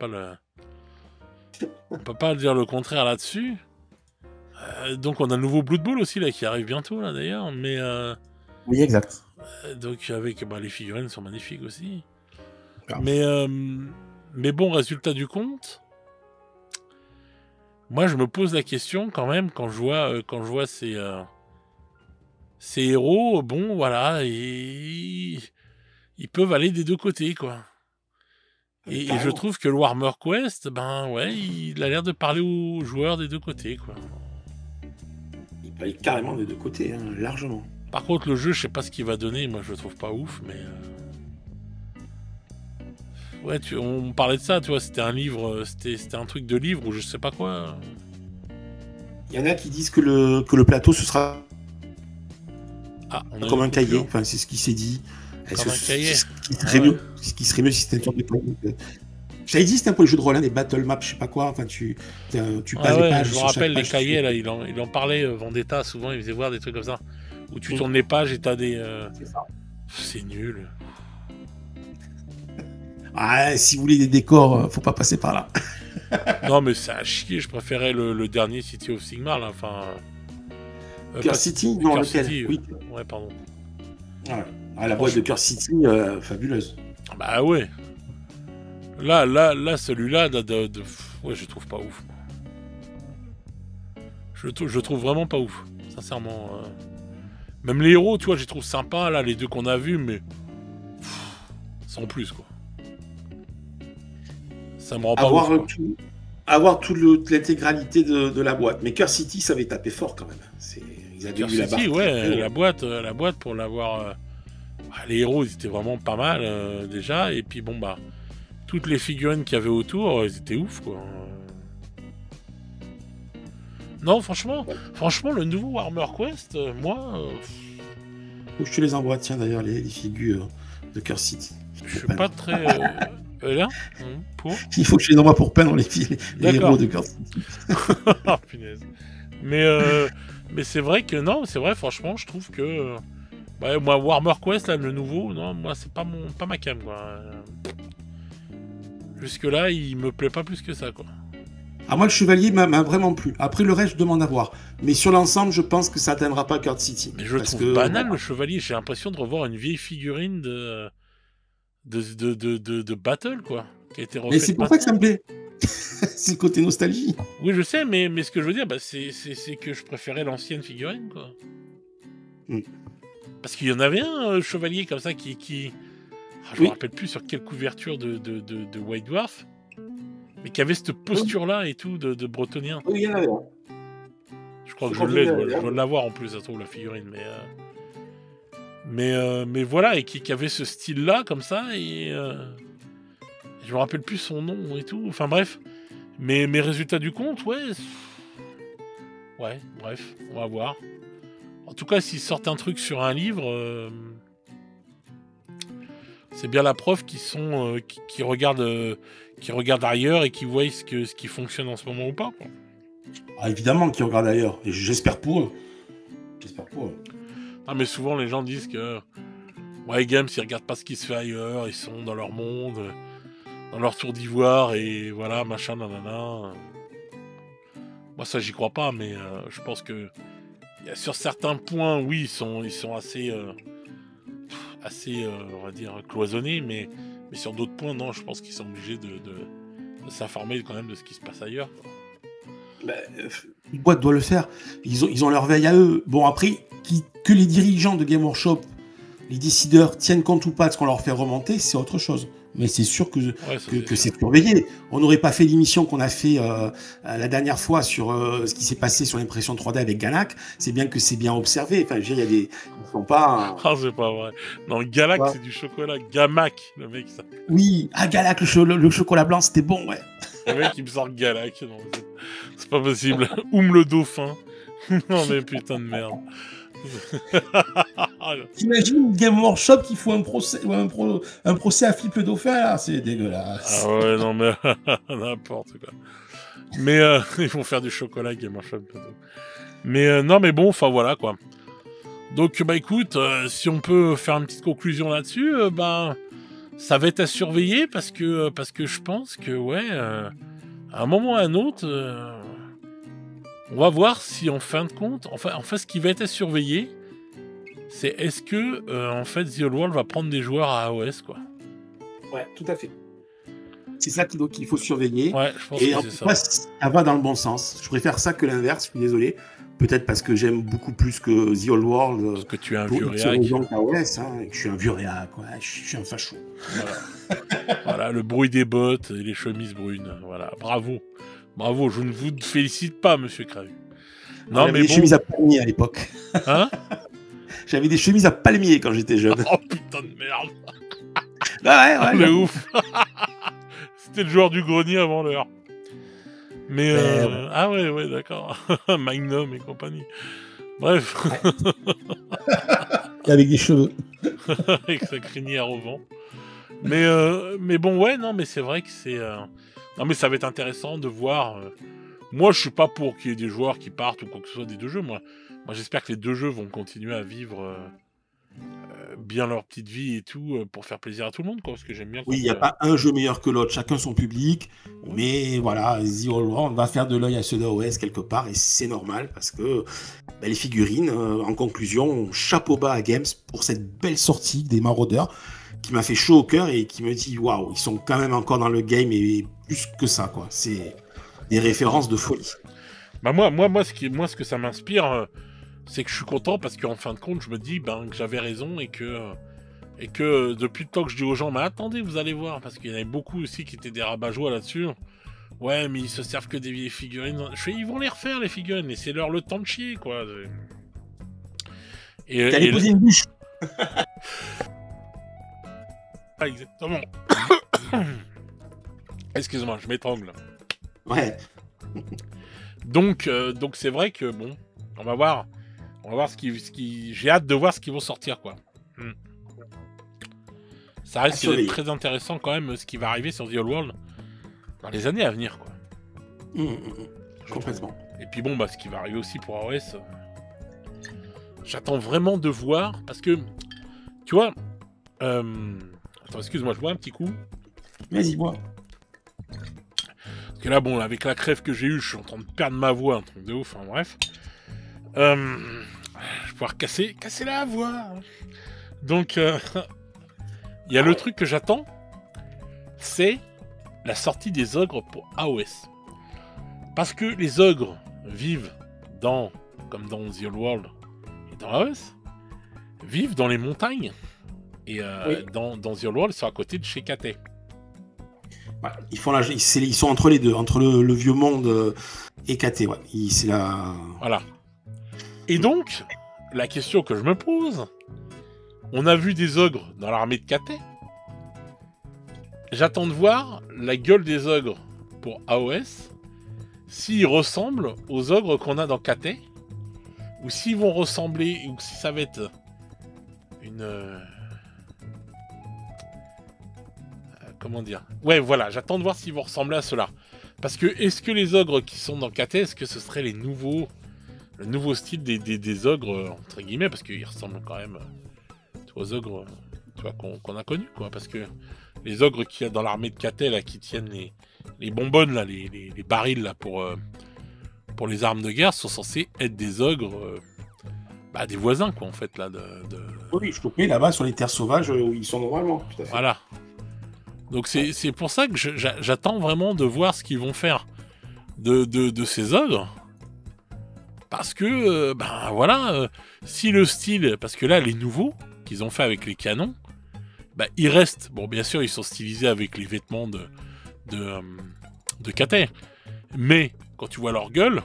pas dire le contraire là-dessus. Donc on a le nouveau Blood Bowl aussi, là, qui arrive bientôt, là, d'ailleurs, mais... Oui, exact. Donc avec, les figurines sont magnifiques aussi. Ah. Mais bon, résultat du compte... Moi, je me pose la question quand même quand je vois ces héros. Bon, voilà, ils peuvent aller des deux côtés, quoi. Et je trouve que le Warhammer Quest, ben ouais, il a l'air de parler aux joueurs des deux côtés, quoi. Il parle carrément des deux côtés, hein, largement. Par contre, le jeu, je sais pas ce qu'il va donner. Moi, je le trouve pas ouf, mais. Ouais, on parlait de ça, tu vois, c'était un livre, c'était un truc de livre ou je sais pas quoi. Il y en a qui disent que le plateau, ce sera comme un cahier, enfin c'est ce qui s'est dit. Comme un cahier. Ce qui serait mieux si c'était une sorte de cahier. J'avais dit, c'était un peu le jeu de rôle, des battle maps, je sais pas quoi, enfin tu passes les pages. Je me rappelle les cahiers, là, il en parlait, Vendetta, souvent, il faisait voir des trucs comme ça, où tu tournes les pages et t'as des... C'est ça. C'est nul. Ah, si vous voulez des décors, faut pas passer par là. Non, mais c'est à chier, je préférais le dernier City of Sigmar, là, enfin... Curse City? Non, lequel? City, oui. Ouais, pardon. Ah, la boîte de Curse City, fabuleuse. Bah ouais. Là, celui-là, ouais, je trouve pas ouf. Je trouve vraiment pas ouf, sincèrement. Même les héros, tu vois, je les trouve sympas, là, les deux qu'on a vus, mais... sans plus, quoi. Ça me rend pas ouf, avoir toute l'intégralité de la boîte. Mais Curse City, ça avait tapé fort, quand même. Ils avaient vu la barre. Ouais, la boîte pour l'avoir... les héros, ils étaient vraiment pas mal, déjà, et puis, bon, bah... toutes les figurines qu'il y avait autour, elles étaient ouf, quoi. Non, franchement, le nouveau Warhammer Quest, moi... Faut que je te les envoie, tiens, d'ailleurs, les figures de Curse City. Je suis pas très... là pour... Il faut que je les envoie pour peindre les héros de Curse City. Oh, punaise. Mais c'est vrai que... Non, c'est vrai, franchement, je trouve que... Ouais, moi, Warhammer Quest, là, le nouveau, non, moi, c'est pas ma cam, quoi. Jusque-là, il me plaît pas plus que ça, quoi. Ah, moi, le chevalier m'a vraiment plu. Après, le reste, je demande à voir. Mais sur l'ensemble, je pense que ça atteindra pas Curse City. Mais je trouve banal, le chevalier. J'ai l'impression de revoir une vieille figurine de Battle, quoi. Qui a été refaite. Mais c'est pour ça que ça me plaît. C'est le côté nostalgie. Oui, je sais, mais ce que je veux dire, c'est que je préférais l'ancienne figurine, quoi. Parce qu'il y en avait un chevalier comme ça qui... Ah, je me rappelle plus sur quelle couverture de White Dwarf, mais qui avait cette posture-là et tout de bretonien. Oui, il y en avait un. Je crois que je l'ai, je dois l'avoir en plus, ça se trouve, la figurine, mais voilà, et qui avait ce style-là, comme ça, et je me rappelle plus son nom et tout, enfin bref. Mais résultat du compte, ouais, bref, on va voir. En tout cas, s'ils sortent un truc sur un livre, c'est bien la preuve qu'ils sont, qui regardent ailleurs et qui voient ce qui fonctionne en ce moment ou pas, quoi. Ah, évidemment qu'ils regardent ailleurs, et j'espère pour eux. Ah, mais souvent les gens disent que Games, ils regardent pas ce qui se fait ailleurs, ils sont dans leur monde, dans leur tour d'ivoire, et voilà, machin, nanana. Moi, ça, j'y crois pas, mais je pense que sur certains points, oui, ils sont assez, on va dire, cloisonnés, mais sur d'autres points, non, je pense qu'ils sont obligés de s'informer quand même de ce qui se passe ailleurs, quoi. Une boîte doit le faire. Ils ont leur veille à eux. Bon, après, que les dirigeants de Game Workshop, les décideurs, tiennent compte ou pas de ce qu'on leur fait remonter, c'est autre chose. Mais c'est sûr que c'est surveillé. On n'aurait pas fait l'émission qu'on a fait la dernière fois sur ce qui s'est passé sur l'impression 3D avec Galac. C'est bien que c'est bien observé. Enfin, il y a des... Ils sont pas... Ah, c'est pas vrai. Non, Galac, c'est du chocolat. Gamac, le mec, ça. Oui, Galac, le chocolat blanc, c'était bon, ouais. Le mec, il me sort Galac. Non, c'est pas possible. Le dauphin. Non, mais putain de merde. T'imagines Game Workshop qui fout un procès à Philippe le Dauphin, là, c'est dégueulasse. Ah ouais, non, mais n'importe quoi. Mais ils vont faire du chocolat Game Workshop. Mais non, mais bon, enfin voilà, quoi. Donc, bah écoute, si on peut faire une petite conclusion là-dessus, ça va être à surveiller, parce que je pense que, ouais, à un moment ou à un autre, on va voir si, en fin de compte, en fait, ce qui va être à surveiller, c'est est-ce que, en fait, The Old World va prendre des joueurs à AOS, quoi. Ouais, tout à fait. C'est ça qu'il faut surveiller. Ouais, je pense et que c'est ça. Ça va dans le bon sens. Je préfère ça que l'inverse, je suis désolé. Peut-être parce que j'aime beaucoup plus que The Old World. Parce que tu es un vieux réac. AOS, hein, et que je suis un vieux réac, ouais, je suis un facho. Voilà. Voilà, le bruit des bottes et les chemises brunes. Voilà, bravo. Bravo, je ne vous félicite pas, monsieur Cravu. Non, mais des chemises à palmier à l'époque. Hein? J'avais des chemises à palmier quand j'étais jeune. Oh putain de merde. Ouais. Mais ouf. C'était le joueur du grenier avant l'heure. Mais ouais. Ah ouais, d'accord. Magnum et compagnie. Bref. Et avec des cheveux. Avec sa crinière au vent. Mais bon, ouais, non, mais c'est vrai que c'est... Non, mais ça va être intéressant de voir... Moi, je suis pas pour qu'il y ait des joueurs qui partent ou quoi que ce soit des deux jeux. Moi, j'espère que les deux jeux vont continuer à vivre bien leur petite vie et tout, pour faire plaisir à tout le monde, quoi, parce que j'aime bien... Oui, il n'y a pas un jeu meilleur que l'autre, chacun son public, mais voilà, The Old World va faire de l'œil à ceux d'AOS quelque part, et c'est normal, parce que les figurines, en conclusion, chapeau bas à Games pour cette belle sortie des Marauders, qui m'a fait chaud au cœur et qui me dit, waouh, ils sont quand même encore dans le game, et plus que ça, quoi. C'est des références de folie. Bah moi, ce que ça m'inspire... c'est que je suis content parce qu'en fin de compte, je me dis que j'avais raison et que depuis le temps que je dis aux gens, mais attendez, vous allez voir, parce qu'il y en avait beaucoup aussi qui étaient des rabat-joie là-dessus. Ouais, mais ils se servent que des vieilles figurines. Je fais, ils vont les refaire, les figurines, et c'est leur le temps de chier, quoi. T'allais poser une bouche. Ah, exactement. Excuse-moi, je m'étrangle. Ouais. Donc c'est vrai que, bon, on va voir ce qui... J'ai hâte de voir ce qu'ils vont sortir, quoi. Ça risque d'être très intéressant, quand même, ce qui va arriver sur The Old World dans les années à venir, quoi. Complètement. Et puis bon, ce qui va arriver aussi pour AOS, j'attends vraiment de voir, parce que, tu vois... Attends, excuse-moi, je bois un petit coup. Vas-y, bois. Parce que là, bon, avec la crève que j'ai eue, je suis en train de perdre ma voix, un truc de ouf, enfin bref. Je vais pouvoir casser la voix. Donc, il y a le truc que j'attends, c'est la sortie des ogres pour AOS. Parce que les ogres vivent comme dans The Old World et dans AOS. vivent dans les montagnes. Et Oui. dans The Old World, ils sont à côté de chez Cathay. Ouais, ils sont entre les deux, entre le vieux monde et Cathay. Ouais. C'est la... Voilà. Et donc, la question que je me pose, on a vu des ogres dans l'armée de Cathay. J'attends de voir la gueule des ogres pour AOS, s'ils ressemblent aux ogres qu'on a dans Cathay, ou s'ils vont ressembler, ou si ça va être une... comment dire? Ouais, voilà, j'attends de voir s'ils vont ressembler à cela. Parce que, est-ce que les ogres qui sont dans Cathay, est-ce que ce serait le nouveau style des ogres, entre guillemets, parce qu'ils ressemblent quand même aux ogres qu'on a connus, quoi. Parce que les ogres qu'il y a dans l'armée de Cathay, là, qui tiennent les bonbonnes, là, les barils, là, pour les armes de guerre, sont censés être des ogres, des voisins, quoi, en fait, là. Oui, je comprends, là-bas, sur les terres sauvages, où ils sont normalement, tout à fait. Voilà. Donc c'est pour ça que j'attends vraiment de voir ce qu'ils vont faire de ces ogres. Parce que, si le style... Parce que là, les nouveaux qu'ils ont fait avec les canons, ils restent... Bon, bien sûr, ils sont stylisés avec les vêtements de Cathay. Mais, quand tu vois leur gueule,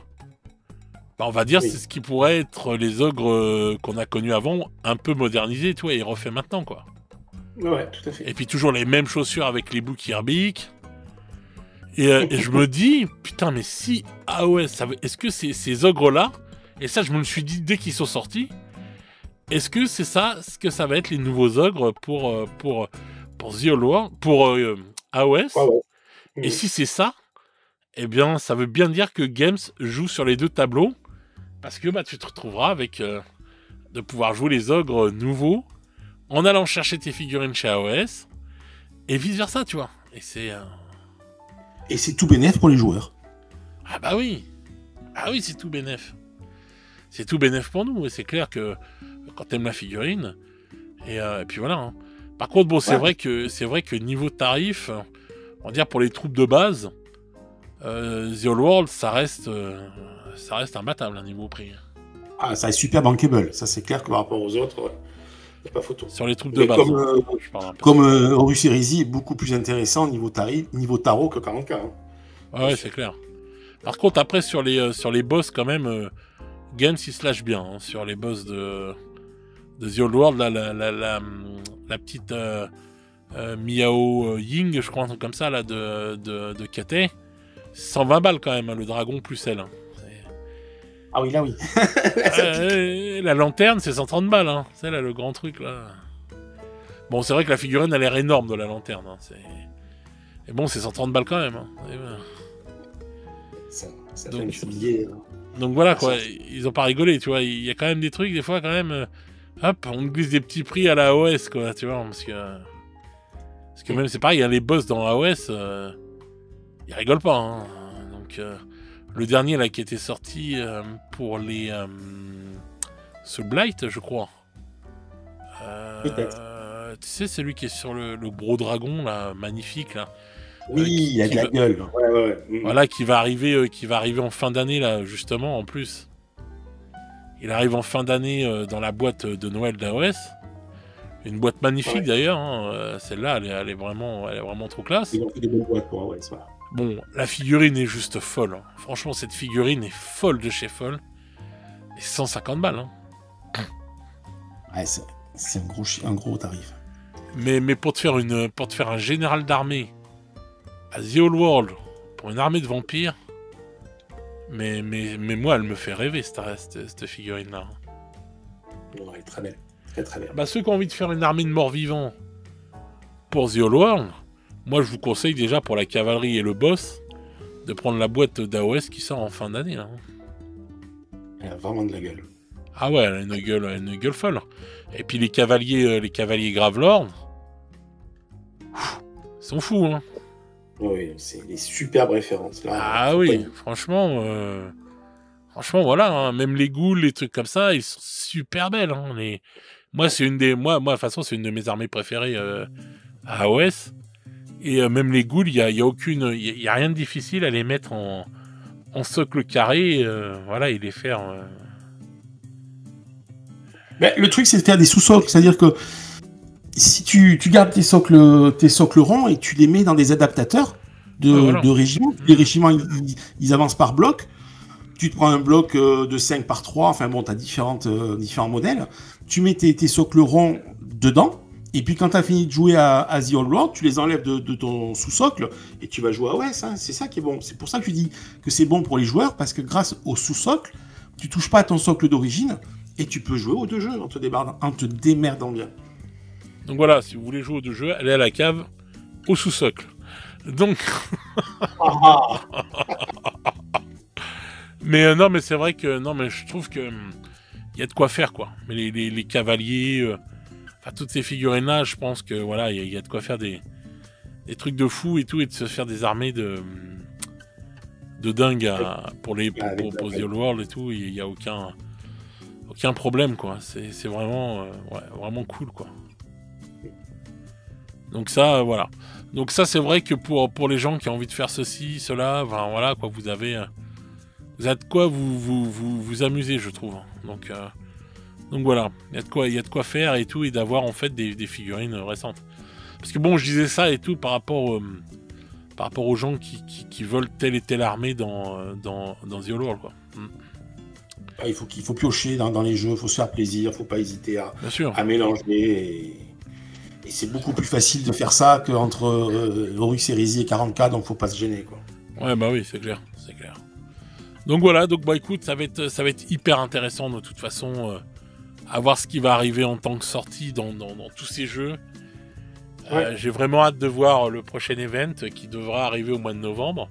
on va dire c'est ce qui pourrait être les ogres qu'on a connus avant, un peu modernisés, tu vois, et refait maintenant, quoi. Ouais, tout à fait. Et puis toujours les mêmes chaussures avec les boucles herbiques. Et je me dis, putain, mais si AOS, est-ce que ces ogres-là, et ça je me le suis dit dès qu'ils sont sortis, est-ce que c'est ça, ce que ça va être les nouveaux ogres pour The Old World, pour AOS? Ah ouais. Et si c'est ça, eh bien ça veut bien dire que Games joue sur les deux tableaux, parce que tu te retrouveras avec de pouvoir jouer les ogres nouveaux, en allant chercher tes figurines chez AOS, et vice-versa, tu vois. Et c'est tout bénef pour les joueurs. Ah bah oui. Ah oui, c'est tout bénef. C'est tout bénef pour nous, et c'est clair que quand t'aimes la figurine, et puis voilà. Hein. Par contre, bon, c'est vrai que niveau tarif, on va dire pour les troupes de base, The Old World, ça reste imbattable, hein, niveau prix. Ah, ça est super bankable, ça c'est clair que par rapport aux autres... Il n'y a pas photo. Sur les troupes de base. Comme Horus Heresy est beaucoup plus intéressant niveau tarot que 40K. Hein. Ouais, c'est clair. Par contre, après, sur les boss, quand même, Games, il se lâche bien. Hein, sur les boss de The Old World, là, la petite Miao Ying, je crois, un truc comme ça, là, de Cathay. 120 balles, quand même, hein, le dragon plus elle. Hein. Ah oui, là, oui. La lanterne, c'est 130 balles. Hein. C'est là le grand truc, là. Bon, c'est vrai que la figurine a l'air énorme de la lanterne. Hein. Et bon, c'est 130 balles quand même. Hein. Ça fait un petit billet. Donc voilà, quoi. Ils ont pas rigolé, tu vois. Il y a quand même des trucs, des fois, quand même. Hop, on glisse des petits prix à la AOS, quoi, tu vois. Parce que même, c'est pareil, hein, les boss dans AOS, ils rigolent pas. Hein. Donc... le dernier là qui était sorti pour les ce Blight, je crois. Peut-être. Tu sais, celui qui est sur le gros dragon là, magnifique là. Oui, il a de la gueule. Ouais. Voilà, qui va arriver en fin d'année là, justement en plus. Il arrive en fin d'année dans la boîte de Noël d'AOS. Une boîte magnifique d'ailleurs. Hein. Celle-là, elle est vraiment trop classe. Ils ont fait des bonnes boîtes pour AOS, voilà. Bon, la figurine est juste folle. Hein. Franchement, cette figurine est folle de chez folle. Et 150 balles. Hein. Ouais, c'est un gros tarif. Mais pour te faire un général d'armée à The Old World pour une armée de vampires, mais moi, elle me fait rêver cette figurine-là. Non, elle est très belle. Très très belle. Ceux qui ont envie de faire une armée de morts-vivants pour The Old World, moi, je vous conseille déjà pour la cavalerie et le boss de prendre la boîte d'AOS qui sort en fin d'année. Là. Elle a vraiment de la gueule. Ah ouais, elle a une gueule folle. Et puis les cavaliers Gravelord, ils sont fous, hein. Oui, c'est des superbes références. Là, ah oui, franchement, voilà, hein, même les ghouls, les trucs comme ça, ils sont super belles. Hein, moi, c'est une de toute façon, c'est une de mes armées préférées à AOS. Et même les ghouls, il y a rien de difficile à les mettre en socle carré, voilà, et les faire Ben, le truc, c'est de faire des sous-socles. C'est-à-dire que si tu gardes tes socles ronds et tu les mets dans des adaptateurs de régiments, les régiments, ils avancent par bloc. Tu te prends un bloc de 5 par 3, enfin bon, tu as différents modèles. Tu mets tes socles ronds dedans. Et puis quand tu as fini de jouer à The Old World, tu les enlèves de ton sous-socle et tu vas jouer à OS. Hein. C'est ça qui est bon. C'est pour ça que je dis que c'est bon pour les joueurs, parce que grâce au sous-socle, tu touches pas à ton socle d'origine et tu peux jouer aux deux jeux en te démerdant bien. Donc voilà, si vous voulez jouer aux deux jeux, allez à la cave au sous-socle. Donc... mais non, mais c'est vrai que... Non, mais je trouve que... Il y a de quoi faire, quoi. Mais les cavaliers... Enfin, toutes ces figurines-là, je pense que voilà, il y a de quoi faire des trucs de fou et tout, et de se faire des armées de dingue pour The Old World et tout. Il n'y a aucun problème, quoi. C'est vraiment, vraiment cool, quoi. Donc ça, voilà. Donc ça, c'est vrai que pour les gens qui ont envie de faire ceci, cela, enfin, voilà, quoi, vous avez de quoi vous amuser, je trouve. Donc voilà, il y a de quoi faire et tout, et d'avoir en fait des figurines récentes. Parce que bon, je disais ça et tout par rapport aux gens qui veulent telle et telle armée dans The Old World, quoi. Il faut piocher dans les jeux, il faut se faire plaisir, il ne faut pas hésiter à mélanger. Et c'est beaucoup plus facile de faire ça qu'entre Horus Heresy et 40K, donc il ne faut pas se gêner, quoi. Ouais, bah oui, c'est clair. Donc voilà, bah écoute, ça va être hyper intéressant de toute façon. À voir ce qui va arriver en tant que sortie dans tous ces jeux. Ouais. J'ai vraiment hâte de voir le prochain event qui devra arriver au mois de novembre.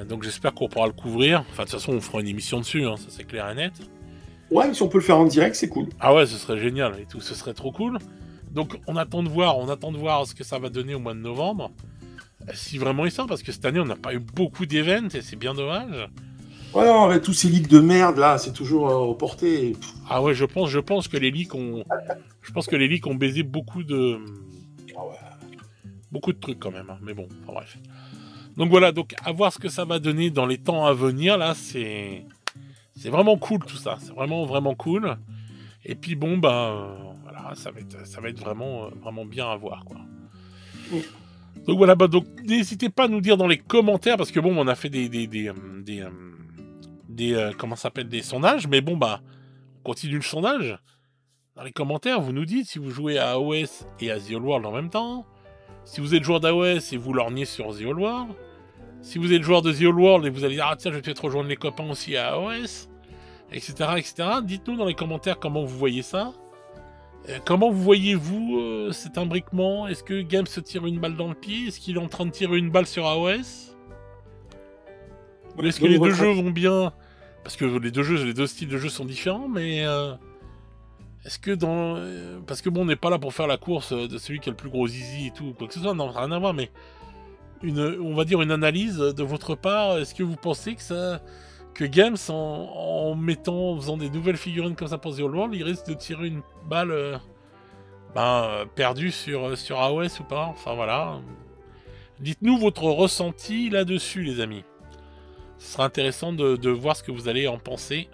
Donc j'espère qu'on pourra le couvrir. Enfin, de toute façon, on fera une émission dessus, hein, ça c'est clair et net. Ouais, mais si on peut le faire en direct, c'est cool. Ah ouais, ce serait génial et tout, ce serait trop cool. Donc on attend de voir ce que ça va donner au mois de novembre. Si vraiment il sort, parce que cette année on n'a pas eu beaucoup d'events et c'est bien dommage. Ouais, non, avec tous ces leaks de merde là, c'est toujours aux portées. Ah ouais, je pense que les leaks ont baisé beaucoup de trucs quand même, hein. Mais bon, enfin bref. Donc voilà, donc à voir ce que ça va donner dans les temps à venir là, c'est vraiment cool tout ça, c'est vraiment vraiment cool. Et puis bon voilà, ça va être vraiment bien à voir, quoi. Donc voilà, donc n'hésitez pas à nous dire dans les commentaires, parce que bon, on a fait des comment ça s'appelle, des sondages, mais bon on continue le sondage. Dans les commentaires, vous nous dites si vous jouez à AOS et à The Old World en même temps, si vous êtes joueur d'AOS et vous lorgnez sur The Old World, si vous êtes joueur de The Old World et vous allez dire tiens, je vais peut-être rejoindre les copains aussi à AOS, etc. Dites-nous dans les commentaires comment vous voyez ça. Comment vous voyez-vous cet imbriquement? Est-ce que Games se tire une balle dans le pied? Est-ce qu'il est en train de tirer une balle sur AOS? Est-ce que les deux jeux vont bien? Parce que les deux styles de jeu sont différents, mais est-ce que parce que bon, on n'est pas là pour faire la course de celui qui a le plus gros zizi et tout, quoi que ce soit, non, rien à voir, mais on va dire une analyse de votre part. Est-ce que vous pensez que Games, en faisant des nouvelles figurines comme ça pour The Old World, il risque de tirer une balle perdue sur AOS ou pas? Enfin voilà. Dites-nous votre ressenti là-dessus, les amis. Ce sera intéressant de voir ce que vous allez en penser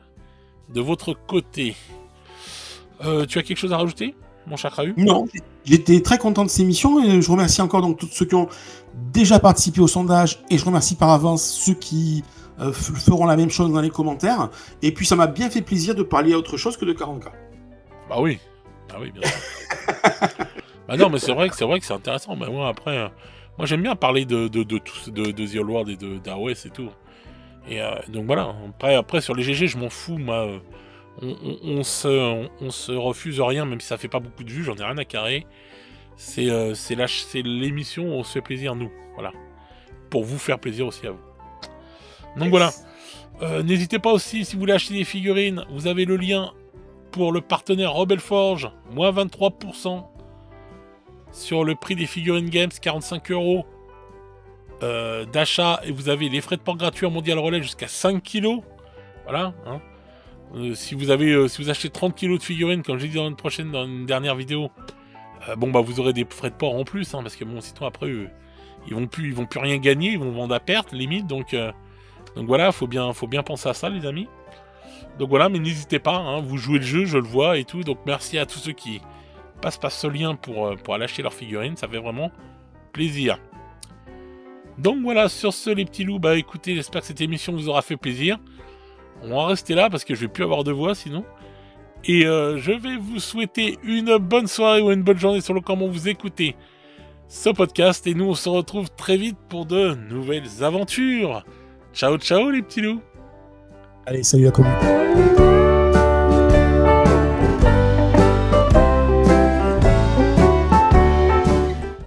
de votre côté. Tu as quelque chose à rajouter, mon cher Krahu? Non, j'étais très content de ces émissions et je remercie encore donc tous ceux qui ont déjà participé au sondage, et je remercie par avance ceux qui feront la même chose dans les commentaires. Et puis ça m'a bien fait plaisir de parler à autre chose que de 40K. Bah oui, bien sûr. Bah non, mais c'est vrai que c'est intéressant. Mais moi après, moi j'aime bien parler de The Old World et d'AOS et tout. Et donc voilà. Après sur les GG, je m'en fous, moi. On se refuse rien, même si ça fait pas beaucoup de vues, j'en ai rien à carrer. C'est l'émission où on se fait plaisir, nous. Voilà. Pour vous faire plaisir aussi à vous. Donc voilà. N'hésitez pas aussi, si vous voulez acheter des figurines, vous avez le lien pour le partenaire Rebel Forge, moins 23% sur le prix des figurines Games, 45 € d'achat, et vous avez les frais de port gratuits en Mondial Relais jusqu'à 5 kg. Voilà, hein. Si vous achetez 30 kg de figurines, comme j'ai dit dans une dernière vidéo, vous aurez des frais de port en plus, hein, parce que bon, sinon après ils vont plus rien gagner, ils vont vendre à perte limite, donc voilà, faut bien penser à ça, les amis. Donc voilà, mais n'hésitez pas, hein, vous jouez le jeu, je le vois et tout. Donc merci à tous ceux qui passent par ce lien pour aller acheter leurs figurines, ça fait vraiment plaisir. Donc voilà, sur ce les petits loups, bah écoutez, j'espère que cette émission vous aura fait plaisir. On va rester là parce que je vais plus avoir de voix sinon. Et je vais vous souhaiter une bonne soirée ou une bonne journée sur le comment vous écoutez ce podcast. Et nous on se retrouve très vite pour de nouvelles aventures. Ciao ciao les petits loups. Allez, salut à tous.